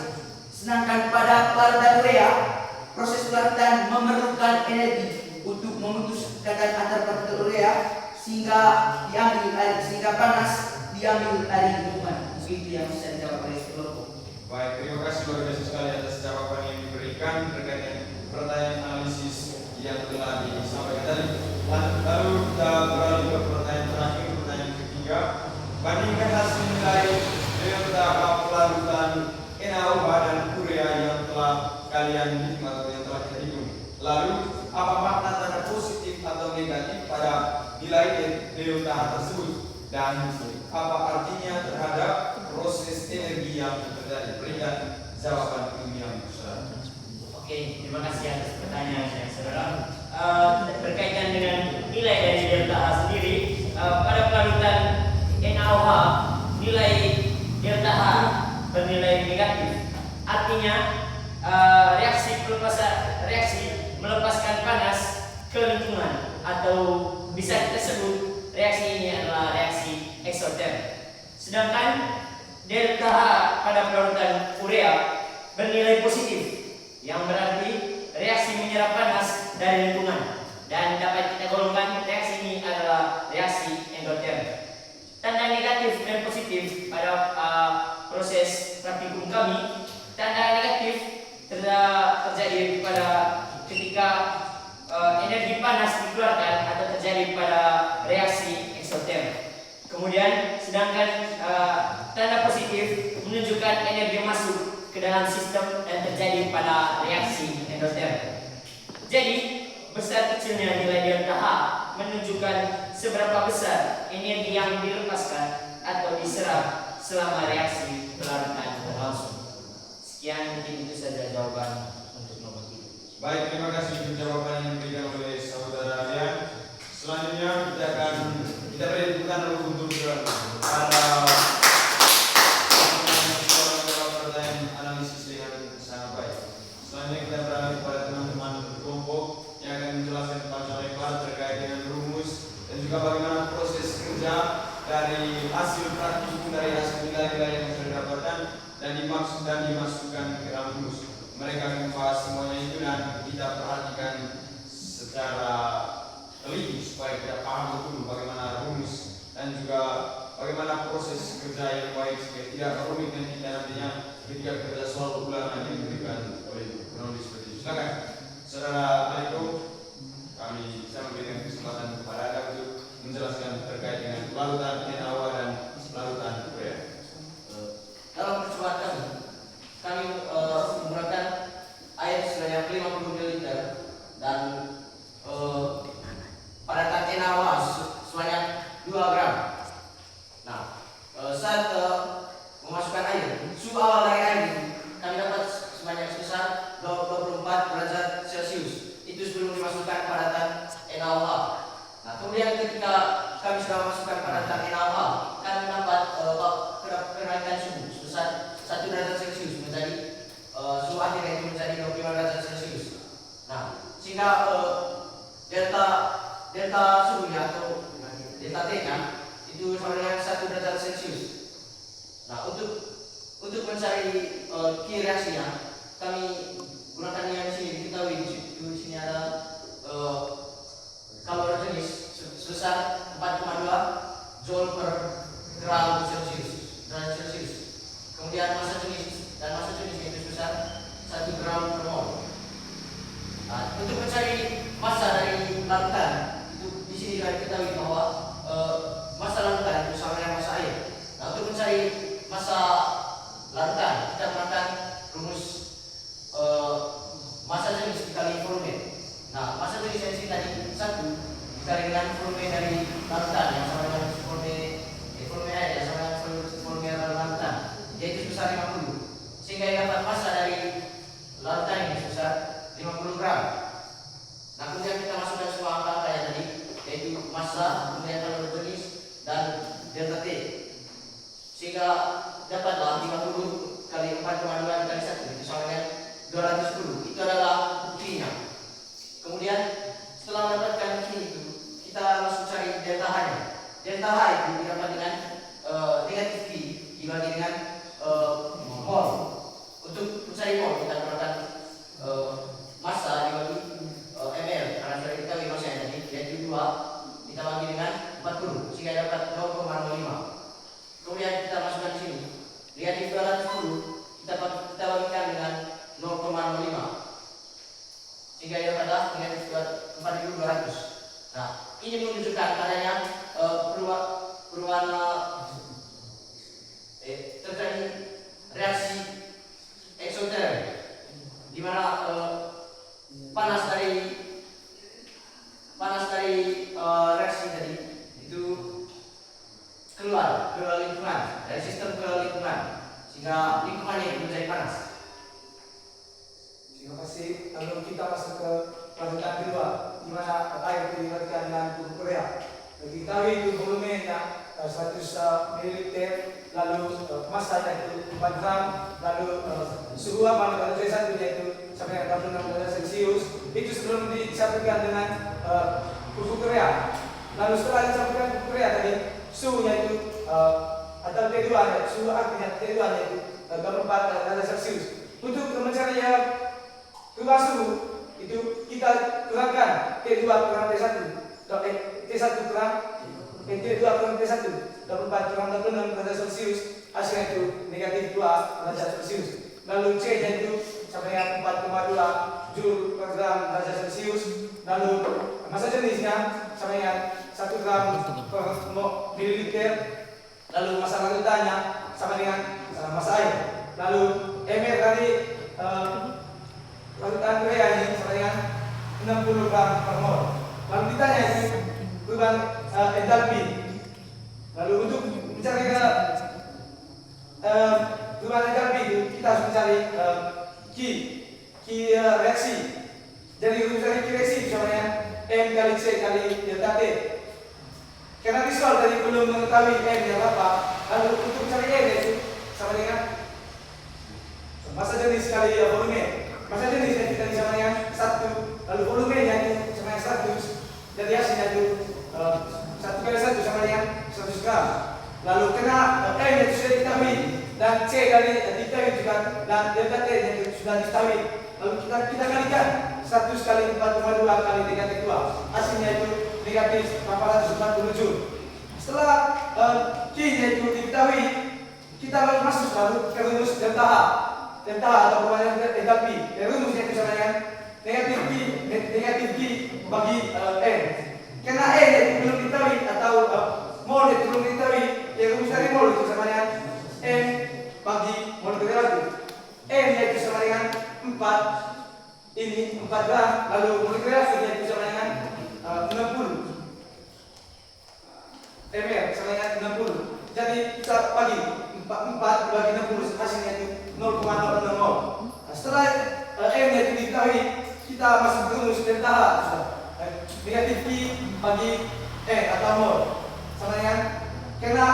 Sedangkan pada pelarutan urea, proses pelarutan memerlukan energi untuk memutus ikatan antar partikel urea sehingga panas diambil dari lingkungan. Begitu yang bisa dijawab oleh kelompok. Baik, terima kasih luar biasa sekali atas jawaban yang diberikan terkait dengan pertanyaan analisis yang telah disampaikan tadi. Lalu kita beralih ke pertanyaan terakhir, pertanyaan ketiga. Bandingkan hasil nilai delta pelarutan NaOH dan urea yang telah kalian hitung atau yang telah kita hitung. Lalu, apa makna tanda positif atau negatif pada nilai delta tersebut? Dan apa artinya terhadap proses energi yang terjadi? Berikan jawaban ilmiah, saudara. Oke, terima kasih atas pertanyaannya, saudara. Berkaitan dengan nilai dari delta H sendiri, pada pelarutan NaOH, nilai delta H bernilai negatif. Artinya, reaksi melepaskan panas ke lingkungan, atau bisa kita sebut reaksi ini adalah reaksi eksoterm. Sedangkan delta H pada pelarutan urea bernilai positif, yang berarti reaksi menyerap panas dari lingkungan, dan dapat kita golongkan reaksi ini adalah reaksi endoterm. Tanda negatif dan positif pada proses praktikum kami. Tanda negatif terjadi pada ketika energi panas dikeluarkan atau terjadi pada reaksi eksoterm. Kemudian sedangkan tanda positif menunjukkan energi masuk ke dalam sistem dan terjadi pada reaksi endoterm. Jadi besar kecilnya nilai delta H menunjukkan seberapa besar energi yang dilepaskan atau diserap selama reaksi pelarutan berlangsung. Sekian, mungkin itu saja jawaban untuk nomor 3. Baik, terima kasih untuk jawaban yang diberikan oleh saudara Rian. Selanjutnya kita beri tepuk tangan untuk para pertanyaan analisis dengan sangat baik. Selanjutnya kita beralih kepada teman-teman kelompok yang akan menjelaskan tentang cara terkait dengan rumus dan juga bagaimana proses kerja dari hasil praktikum dari hasil nilai-nilai yang sudah didapatkan dan dimasukkan ke dalam rumus. Mereka akan membahas semuanya itu dan kita perhatikan secara teliti supaya kita paham betul bagaimana rumus dan juga bagaimana proses kerja yang baik supaya tidak rumit dan kita nantinya ketika kerja soal ulangan yang diberikan oleh penulis seperti itu. Silakan, saudara Aliko, kami bisa memberikan kesempatan kepada Anda untuk menjelaskan terkait dengan pelarutan NaOH dan pelarutan urea. Dalam percobaan kami menggunakan air sebanyak 50 ml dan padatan NaOH sebanyak 2 gram. Nah, saat memasukkan air, suhu awal dari air ini kami dapat sebesar 24 derajat Celcius. Itu sebelum dimasukkan padatan NaOH. Nah, kemudian ketika kami sudah memasukkan padatan NaOH, kami dapat kenaikan suhu sebesar 1 derajat Celcius menjadi suhu akhirnya itu menjadi 25 derajat Celcius. Nah, sehingga delta suhunya atau delta T-nya itu sama dengan 1 derajat Celcius. Nah, untuk mencari key reaksinya, kami gunakan yang di sini. Diketahui di sini ada kalori jenis sebesar 4,2 joule per gram Celcius. Kemudian massa jenis itu sebesar 1 gram per mol. Nah, untuk mencari massa dari larutan, itu di sini juga diketahui bahwa massa larutan itu sama dengan massa air. Nah, untuk mencari massa larutan, kita menggunakan rumus massa jenis dikali volume. Nah, massa jenis yang sini tadi 1 dikali dengan volume dari larutan yang sama dengan volume air yang sama dengan volume larutan, yaitu sebesar 50. Sehingga yang delta H itu didapat dengan negatif Q dibagi dengan mol. Untuk mencari mol kita gunakan massa dibagi ml karena sudah diketahui massanya tadi yaitu 2 kita bagi dengan 40 sehingga dapat 0,05. Kemudian kita masukkan di sini negatif 210 kita bagikan dengan 0,05 sehingga dapat negatif 4200. Nah, ini menunjukkan adanya perubahan terjadi reaksi eksoterm di mana panas dari reaksi tadi itu keluar ke lingkungan dari sistem ke lingkungan sehingga lingkungannya itu menjadi panas. Terima kasih. Lalu kita masuk ke pelajaran kedua, di mana air itu diberikan dengan suhu Korea. Bagi kita itu volumenya 100 ml, lalu massanya itu 4 gram, lalu suhu aman pada T1 yaitu sampai 46 derajat Celcius. Itu sebelum dicampurkan dengan suhu Korea. Lalu setelah dicampurkan suhu Korea tadi, suhunya itu atau T2 nya, suhu aktifnya T2 nya itu 24 derajat Celcius. Untuk mencari perubahan suhu itu kita kurangkan T2 kurang T1, T1 kurang T2 kurang T1, 24 kurang 26 derajat Celcius, hasilnya itu negatif 2 derajat Celcius. Lalu C nya itu sampai dengan 4,2 Joule per gram derajat Celcius. Lalu massa jenisnya sampai dengan 1 gram per mililiter. Lalu massa larutannya sama dengan massa air. Lalu ml dari larutan Korea ini sama dengan 60 gram per mol. Lalu ditanya itu perubahan entalpi. Lalu untuk mencari perubahan entalpi itu kita harus mencari Q reaksi. Jadi untuk mencari Q reaksi itu sama dengan M kali C kali delta T. Karena visual tadi belum mengetahui M nya berapa, lalu untuk mencari M itu sama dengan massa jenis kali volume. Massa jenisnya kita sama dengan 1, lalu volumenya itu sama dengan 100. Jadi hasilnya itu 1 kali 1 sama dengan 100 gram. Lalu kena M itu sudah diketahui dan C kali diketahui juga dan delta T itu sudah diketahui. Lalu kita kalikan 100 kali 4,2 kali negatif 2. Hasilnya itu negatif 440 Joule. Setelah Q-nya itu diketahui, kita lalu masuk ke rumus delta H. Delta H atau perubahan entalpi. Rumusnya itu sama dengan negatif Q bagi N. Karena N itu belum diketahui atau mol itu belum diketahui, ya rumus dari mol itu sama dengan M bagi molekul relatif. M itu sama dengan 4, ini 4 gram, lalu molekul relatifnya itu sama dengan 60 ml sama dengan 60. Jadi kita bagi 4 bagi 60 hasilnya itu 0,06 mol. Setelah M nya itu diketahui, kita masuk ke rumus delta H. Negatif Q bagi atau mol sama dengan karena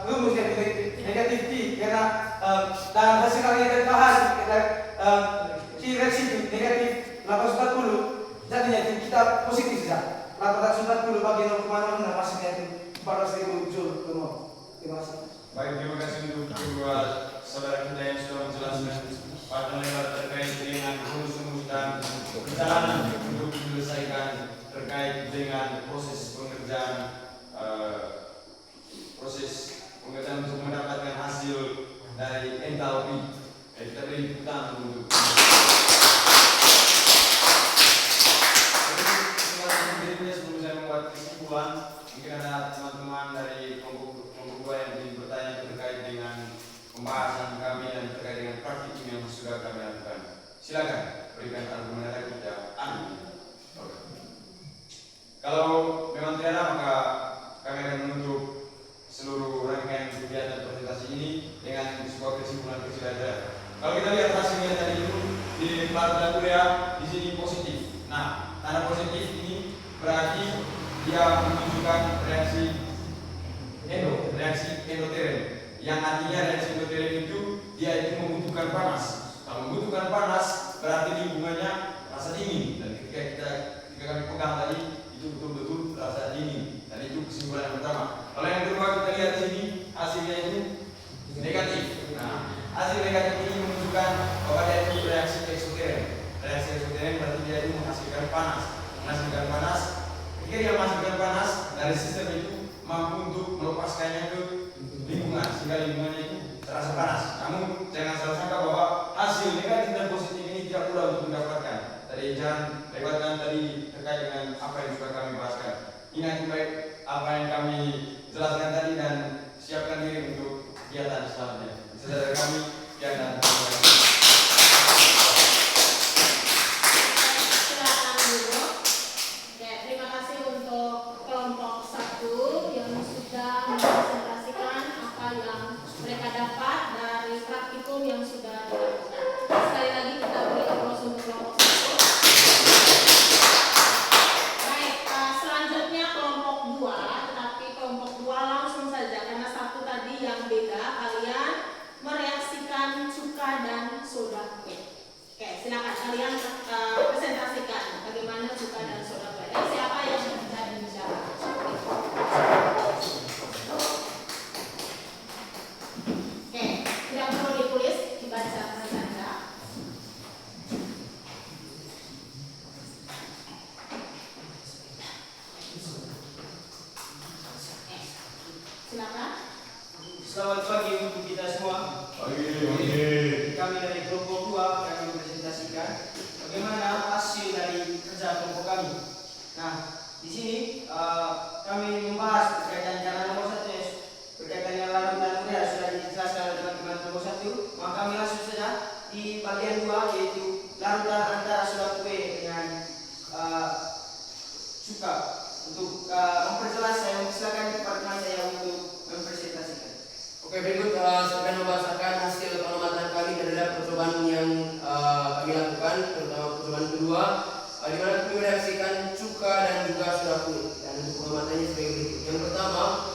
rumusnya negatif Q karena dan hasil kali delta H Q reaksi itu negatif 840. Jadinya kita positif saja. 840 bagi 0,06 hasilnya itu 400.000 Joule per mol. Terima kasih. Baik, terima kasih untuk kedua saudara kita yang sudah menjelaskan pada lebar terkait dengan rumus-rumus dan perjalanan untuk menyelesaikan terkait dengan proses pengerjaan untuk mendapatkan hasil dari entalpi. Kita beri tepuk tangan untuk sebelum saya membuat kesimpulan, mungkin ada teman-teman dari kelompok yang ingin bertanya terkait dengan pembahasan kami dan terkait dengan praktikum yang sudah kami lakukan. Silakan berikan argumentasi kita. Kalau memang tidak ada, maka kami akan menutup seluruh rangkaian kegiatan presentasi ini dengan sebuah kesimpulan kecil saja. Kalau kita lihat hasilnya tadi itu di pelajaran kuliah di sini positif. Nah, tanda positif ini berarti dia menunjukkan reaksi endoterm, yang artinya reaksi endoterm itu dia itu membutuhkan panas. Kalau membutuhkan panas berarti lingkungannya rasa dingin, dan ketika kami pegang tadi itu betul-betul rasa dingin, dan itu kesimpulan yang masukkan bahwa dia itu reaksi eksoteren. Reaksi eksoteren berarti dia itu menghasilkan panas. Menghasilkan panas. Ketika dia menghasilkan panas, dari sistem itu mampu untuk melepaskannya ke lingkungan sehingga lingkungannya itu terasa panas. Namun jangan salah sangka bahwa hasil negatif dan positif ini tidak mudah untuk mendapatkan. Tadi jangan lewatkan tadi terkait dengan apa yang sudah kami bahaskan. Ingat baik apa yang kami jelaskan tadi dan siapkan diri untuk kegiatan selanjutnya. Saudara kami dan Silakan dulu. Oke, terima kasih untuk kelompok 1 yang sudah mempresentasikan apa yang mereka dapat dari praktikum yang sudah dilakukan. Sekali lagi kita beri aplaus untuk kelompok 1. Baik, selanjutnya kelompok 2, tetapi kelompok 2 langsung saja karena 1 tadi yang beda, kalian mereaksikan cuka dan soda kue. Oke, silakan kalian presentasikan bagaimana cuka dan soda kue. Dan siapa yang bisa bicara? Oke, tidak perlu ditulis, dibaca saja. Silakan. Selamat pagi untuk kita semua. Kami dari kelompok 2 akan mempresentasikan bagaimana hasil dari kerja kelompok kami. Nah, di sini kami membahas berkaitan cara nomor 1 berkaitan dengan larutan urea sudah dijelaskan oleh teman-teman kelompok 1. Maka kami langsung saja di bagian 2 yaitu larutan antara soda kue dengan cuka. Untuk memperjelas saya silakan kepada teman saya untuk mempresentasikan. Oke, berikut saya akan membahasakan hasil pengamatan kami terhadap percobaan yang kami lakukan, terutama percobaan kedua, di mana kami mereaksikan cuka dan juga soda kue. Dan untuk pengamatannya sebagai berikut. Yang pertama,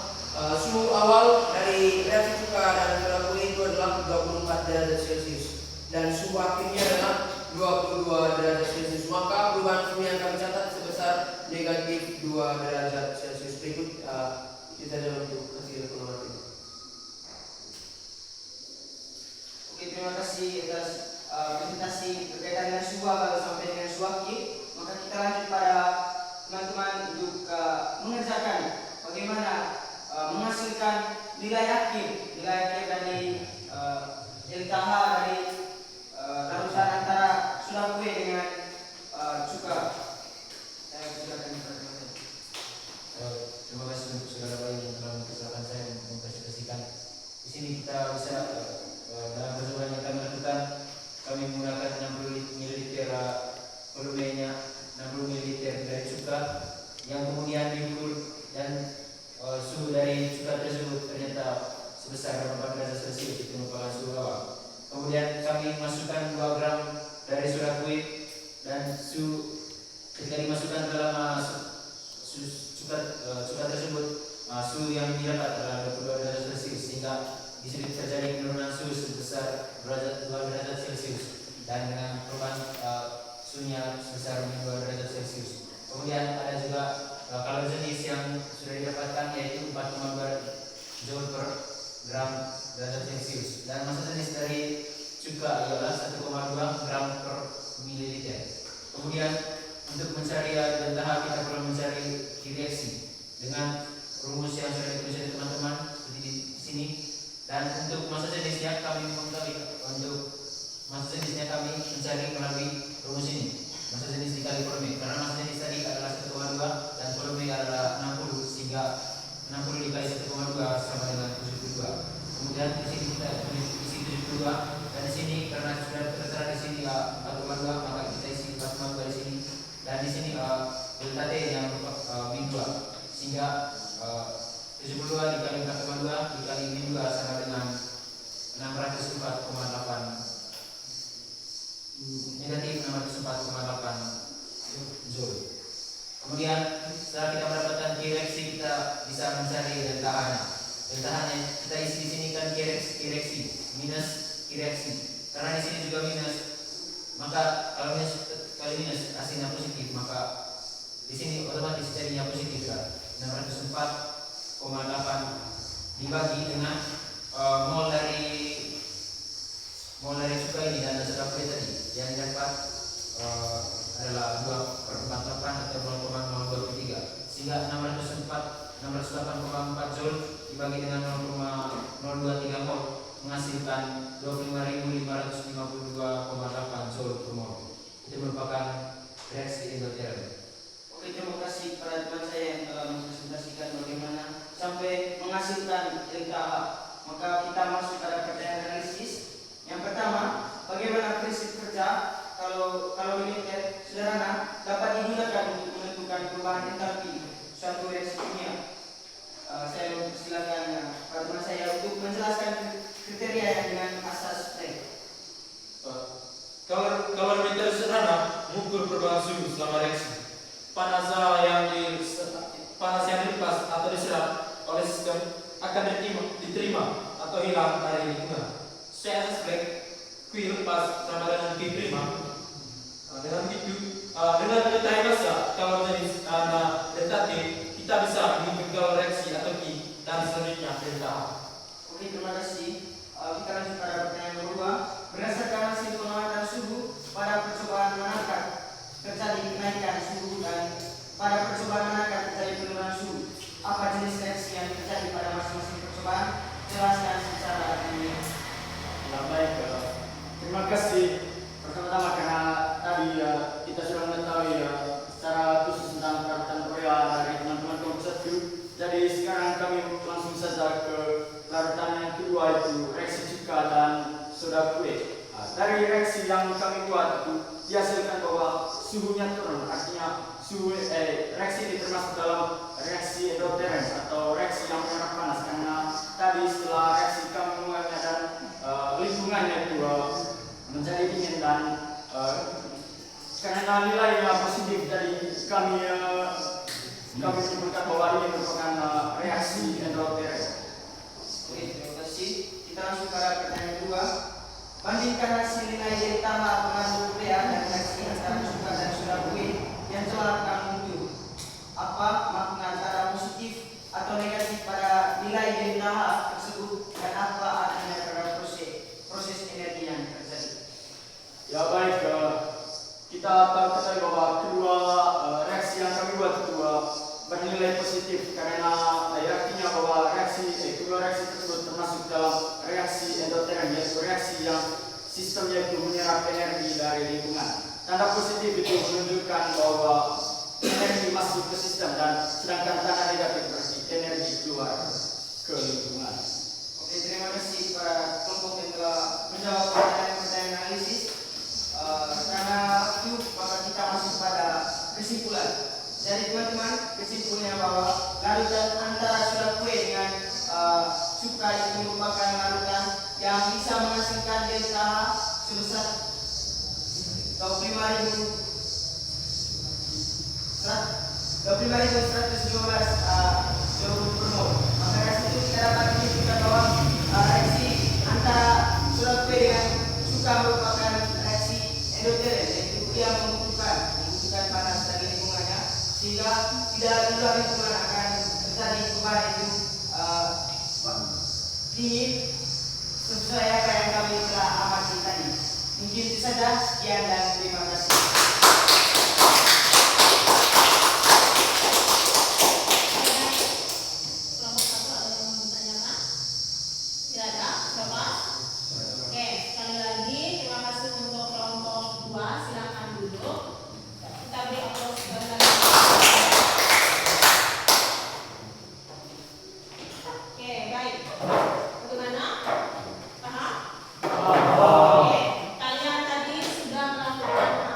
suhu awal dari reaksi cuka dan soda kue itu adalah 24 derajat Celcius dan suhu akhirnya adalah 22 derajat Celcius. Maka perubahan suhu yang kami catat sebesar negatif 2 derajat Celcius. Berikut kita saja untuk hasil pengamatan. Oke, terima kasih atas presentasi berkaitan dengan suhu awal sampai dengan suhu akhir. Maka kita lanjut pada teman-teman untuk mengerjakan bagaimana menghasilkan nilai akhir dari LKH dari larutan antara soda kue dengan cuka. Saya silakan kepada teman-teman. Terima kasih untuk saudara bayi yang telah mempersilahkan saya untuk mempresentasikan. Di sini kita bisa dalam percobaan yang kami lakukan, kami menggunakan 60 ml volumenya 60 ml dari cuka yang kemudian diukur dan suhu dari cuka tersebut ternyata sebesar 4 derajat Celcius, itu merupakan suhu awal. Kemudian kami masukkan 2 gram dari soda kue dan ketika dimasukkan ke dalam cuka tersebut, suhu yang didapat adalah 22 derajat Celcius sehingga di sini terjadi penurunan suhu sebesar 2 derajat Celcius dan dengan perubahan suhunya sebesar 2 derajat Celcius. Kemudian ada juga kalori jenis yang sudah didapatkan yaitu 4,2 joule per gram derajat Celcius dan massa jenis dari cuka ialah 1,2 gram per mililiter. Kemudian untuk mencari dan tahap kita perlu mencari reaksi dengan rumus yang sudah ditulis oleh teman-teman seperti di sini. Dan untuk massa jenisnya kami mencari melalui rumus ini. Massa jenis dikali volume karena massa jenis tadi adalah 1,2 dan volume adalah 60 sehingga 60 dikali 1,2 sama dengan 72. Kemudian di sini kita tulis isi 72 dan di sini karena sudah tertera di sini 4,2 maka kita isi 4,2 di sini dan di sini delta T yang min 2 sehingga 72 dikali 4,2 dikali min 2 sama dengan 604,8 negatif 604,8 joule. Kemudian setelah kita mendapatkan reaksi kita bisa mencari delta H-nya. Delta H-nya kita isi di sini kan reaksi minus reaksi. Karena di sini juga minus, maka kalau minus hasilnya positif maka di sini otomatis jadinya positif kan. 604,8 dibagi dengan mol dari mulai dari cukai ini dan sudah kue tadi yang dapat adalah 2/48 atau 0,023 sehingga 608,4 joule dibagi dengan 0,023 mol menghasilkan 25.552,8 joule per mol. Itu merupakan reaksi endotherm. Oke, terima kasih para teman saya yang telah mempresentasikan bagaimana sampai menghasilkan delta H. Maka kita masuk pada pertanyaan analisis. Yang pertama, bagaimana prinsip kerja kalau limiter sederhana dapat digunakan untuk menentukan perubahan entalpi suatu reaksi kimia. Saya mempersilakan para teman saya untuk menjelaskan kriteria yang dengan asas strength. Kalorimeter sederhana mengukur perubahan suhu selama reaksi. Panas yang dilepas atau diserap oleh sistem akan diterima atau hilang dari lingkungan. Sesuai asas Planck, Q lepas sama dengan Q terima. Dengan begitu, dengan mengetahui masa kalau jenis delta T, kita bisa menghitung reaksi atau Q dan selanjutnya delta H. Oke, terima kasih. Kita lanjut pada pertanyaan kedua. Berdasarkan hasil pengamatan suhu pada percobaan menangkap terjadi kenaikan suhu dan pada percobaan menangkap terjadi penurunan suhu. Apa jenis reaksi yang terjadi pada masing-masing percobaan? Jelaskan secara ilmiah. Baik, terima kasih. Pertama-tama karena tadi kita sudah mengetahui secara khusus tentang peradutan Korea dari teman-teman kelompok 1. Jadi sekarang kami langsung saja ke larutan yang kedua, itu reaksi cuka dan soda kue. Dari reaksi yang kami buat itu dihasilkan bahwa suhunya turun, artinya reaksi ini termasuk dalam reaksi endotherm atau reaksi yang menyerap panas, karena tadi setelah reaksi kami mulainya dan lingkungannya itu menjadi dingin dan karena nilainya positif, jadi kami menyebutkan bahwa ini merupakan reaksi endotherm. Oke, terima kasih. Kita langsung pada pertanyaan kedua. Bandingkan hasil nilai delta H pengandung urea dan reaksi antara cuka dan soda kue yang telah kamu ukur. Apa makna antara positif atau negatif pada nilai delta H tersebut dan apa artinya pada proses energi yang terjadi? Ya baik, kita tahu bahwa kedua reaksi yang kami buat itu bernilai positif karena artinya bahwa kedua reaksi tersebut termasuk dalam reaksi endotherm, yaitu reaksi yang sistemnya itu menyerap energi dari lingkungan. Tanda positif itu menunjukkan bahwa energi masuk ke sistem, dan sedangkan tanda negatif berarti energi keluar ke lingkungan. Oke, terima kasih para kelompok yang telah menjawab pertanyaan analisis. Karena waktu, maka kita masuk pada kesimpulan. Jadi teman-teman, kesimpulannya bahwa larutan antara soda kue dengan cuka itu merupakan larutan yang bisa menghasilkan delta H sebesar 25.115 joule per mol. Maka dari situ kita dapat menunjukkan bahwa reaksi antara soda kue dengan cuka merupakan reaksi endotherm, yaitu dia membutuhkan panas dari lingkungannya, sehingga tidak di luar lingkungan akan terjadi perubahan itu dingin sesuai apa yang kami telah amati tadi. Mungkin itu saja. Sekian dan terima kasih. Kelompok 1 ada yang mau ditanyakan? Tidak ada? Coba. Oke, sekali lagi terima kasih untuk kelompok 2. Silakan duduk. Kita beri aplaus sekali lagi. Oke, baik. Bagaimana? Paham? Oke, kalian tadi sudah melakukan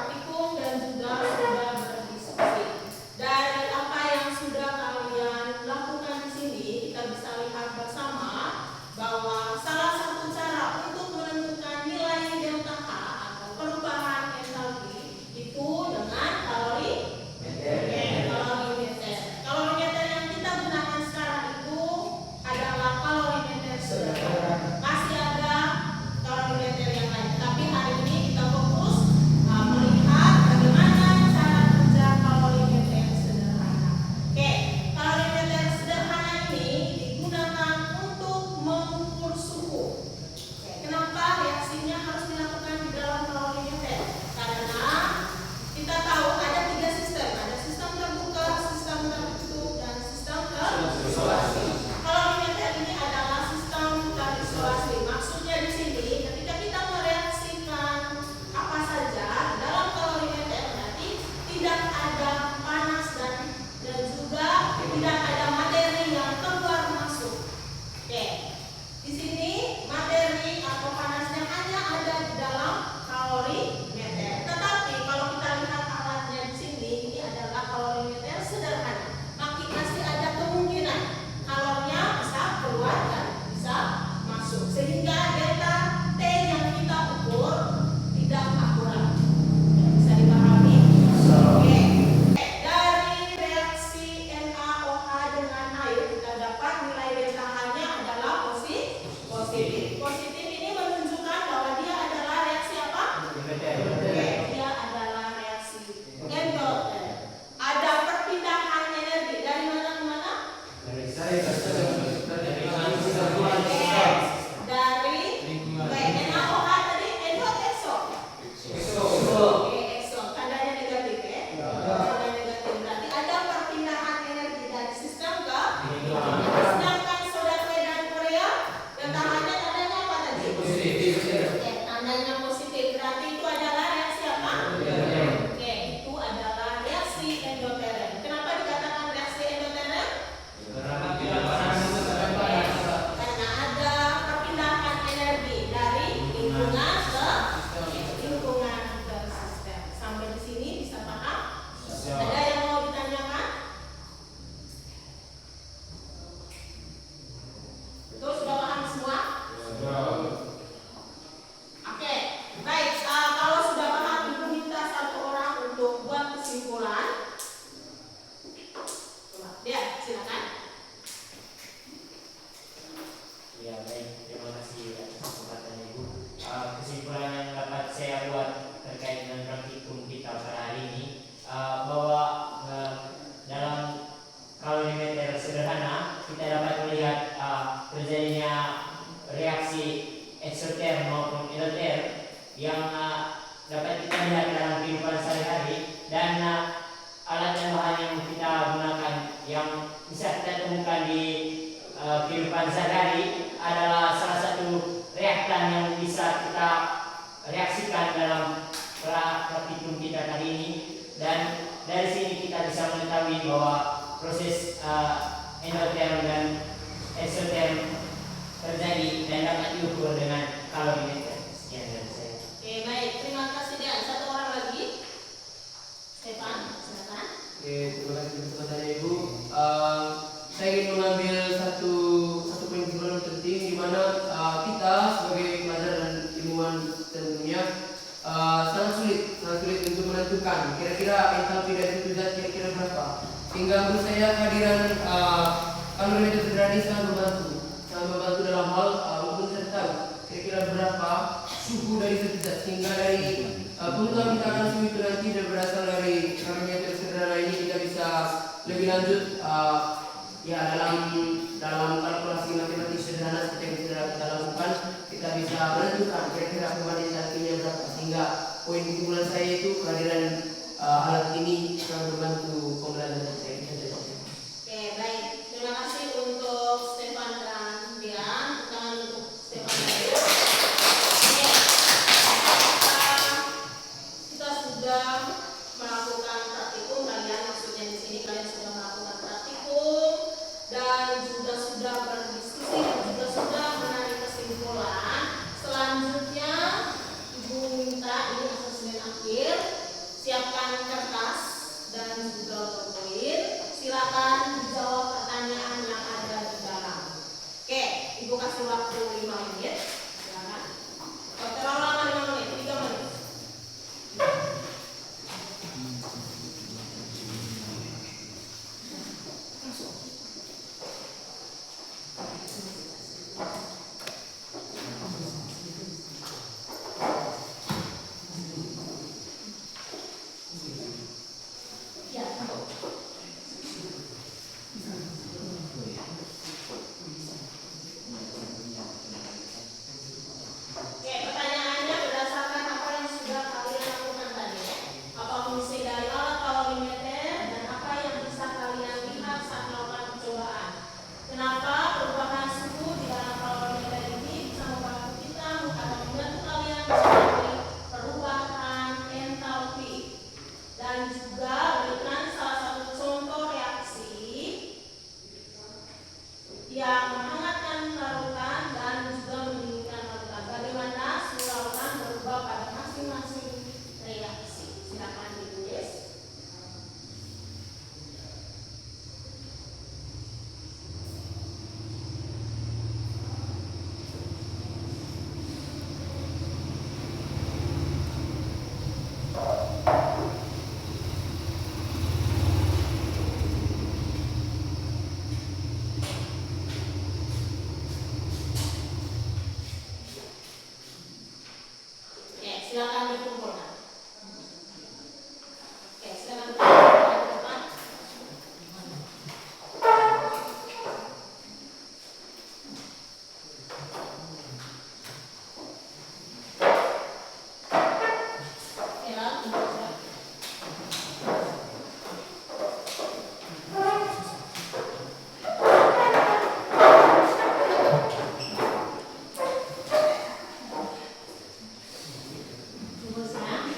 yang dapat kita lihat dalam kehidupan sehari-hari, dan alat dan bahan yang kita gunakan yang bisa kita temukan di kehidupan sehari-hari adalah salah satu reaktan yang bisa kita reaksikan dalam praktikum kita kali ini. Dan dari sini kita bisa mengetahui bahwa proses endotherm dan exotherm terjadi dan dapat diukur dengan kalorimeter. Sekian dari saya. Oke, baik. Terima kasih Dan. Satu orang lagi. Stefan, silakan. Oke, terima kasih kepada Ibu. Saya ingin mengambil satu poin yang penting di mana kita sebagai pelajar dan ilmuwan tentunya sangat sulit untuk menentukan kira-kira entalpi dari suatu zat kira-kira berapa. Sehingga menurut saya kehadiran kalorimeter sederhana ini sangat membantu dalam hal untuk kita tahu kira-kira berapa suhu dari suatu zat, sehingga dari pengetahuan kita akan suhu itu nanti berasal dari kalorimeter sederhana ini kita bisa lebih lanjut ya dalam kalkulasi matematik sederhana seperti yang sudah kita lakukan, kita bisa menentukan kira-kira perbandingan entalpinya berapa. Sehingga poin kesimpulan saya itu kehadiran alat ini sangat membantu pembelajaran saya. Oke, baik. Terima kasih untuk Stefan dan Dian. Tangan untuk Stefan dan Dian. Oke, kita sudah melakukan praktikum. Kalian maksudnya di sini kalian sudah melakukan praktikum dan juga sudah berdiskusi dan juga sudah menarik kesimpulan. Selanjutnya Ibu minta ini asesmen akhir. Siapkan kertas dan juga poin. Silakan dijawab pertanyaan yang ada di dalam. Oke, Ibu kasih waktu 5 menit. Silakan. Oh, terlalu lama 5 menit, 3 menit. Oke, pertanyaannya berdasarkan apa yang sudah kalian lakukan tadi. Apa fungsi dari alat kalorimeter dan apa yang bisa kalian lihat saat melakukan percobaan. Kenapa perubahan suhu di dalam kalorimeter ini bisa membantu kita atau membantu kalian mencari perubahan entalpi. Dan juga berikan salah satu contoh reaksi yang menghangatkan larutan dan juga mendinginkan larutan. Bagaimana suhu larutan berubah pada masing-masing reaksi. Silakan ditulis. Oke, silakan dikumpulkan. Oke, silakan dikumpulkan ke depan. Oke, lalu silakan. Rumusnya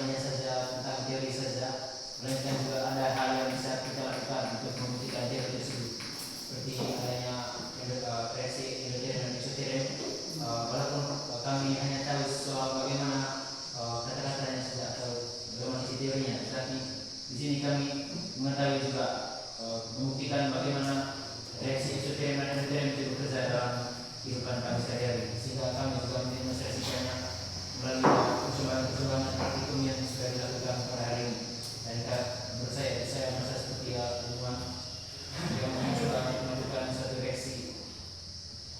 hanya saja tentang teori saja, melainkan juga ada hal yang bisa kita lakukan untuk membuktikan teori tersebut, seperti adanya reaksi endoterm dan exoterm. Walaupun kami hanya tahu soal bagaimana kata-katanya saja atau bagaimana isi teorinya, tetapi di sini kami mengetahui juga membuktikan bagaimana reaksi exoterm dan endoterm itu bekerja dalam kehidupan kami sehari-hari, sehingga kami juga mendemonstrasikannya melalui percobaan praktikum yang sudah dilakukan pada hari ini. Dan menurut saya merasa seperti teman yang mencoba melakukan suatu reaksi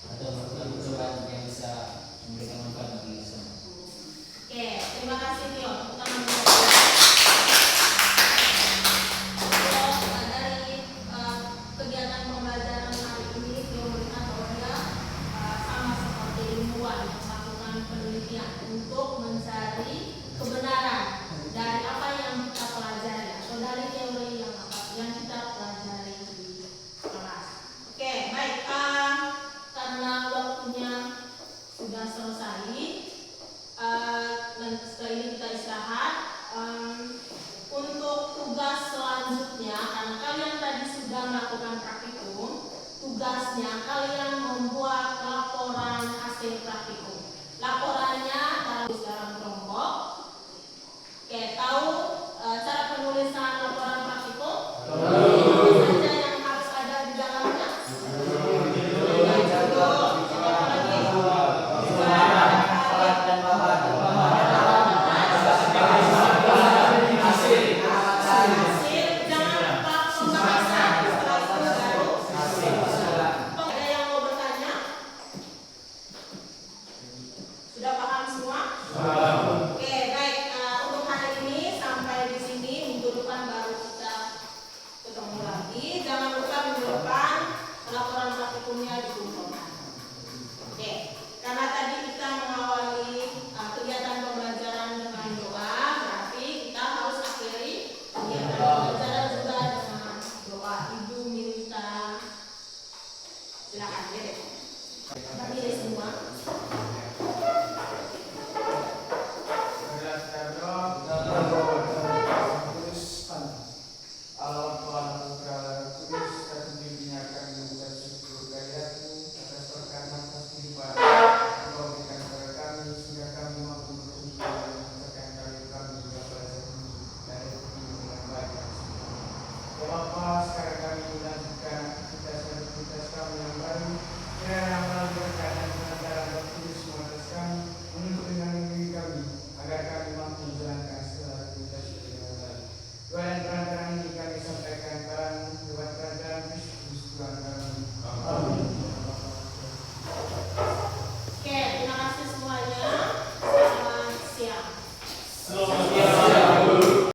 atau melakukan percobaan yang bisa memberikan manfaat bagi semua. Oke, terima kasih Tio. Kita dari kegiatan pembelajaran hari ini, Tio melihat bahwa dia sama seperti ilmuwan yang melakukan penelitian untuk mencari kebenaran dari apa yang kita pelajari atau dari teori yang kita pelajari di kelas. Oke, baik. Karena waktunya sudah selesai, dan setelah ini kita istirahat. Untuk tugas selanjutnya, karena kalian tadi sudah melakukan praktikum, tugasnya kalian membuat laporan hasil praktikum. Laporannya dalam kelompok. Oke, tahu cara penulisan laporan praktikum? Apa saja yang harus ada di dalamnya? Sudah paham semua? Oke, baik. Untuk hari ini sampai di sini. Minggu depan baru kita ketemu lagi. Jangan lupa minggu depan laporan praktikumnya dikumpulkan. Oke, karena tadi kita mengawali kegiatan pembelajaran dengan doa, berarti kita harus akhiri kegiatan pembelajaran juga dengan doa. Ibu minta silakan deh. Kita pilih semua. Bapak, sekarang kami melanjutkan aktivitas kami yang baru. Kiranya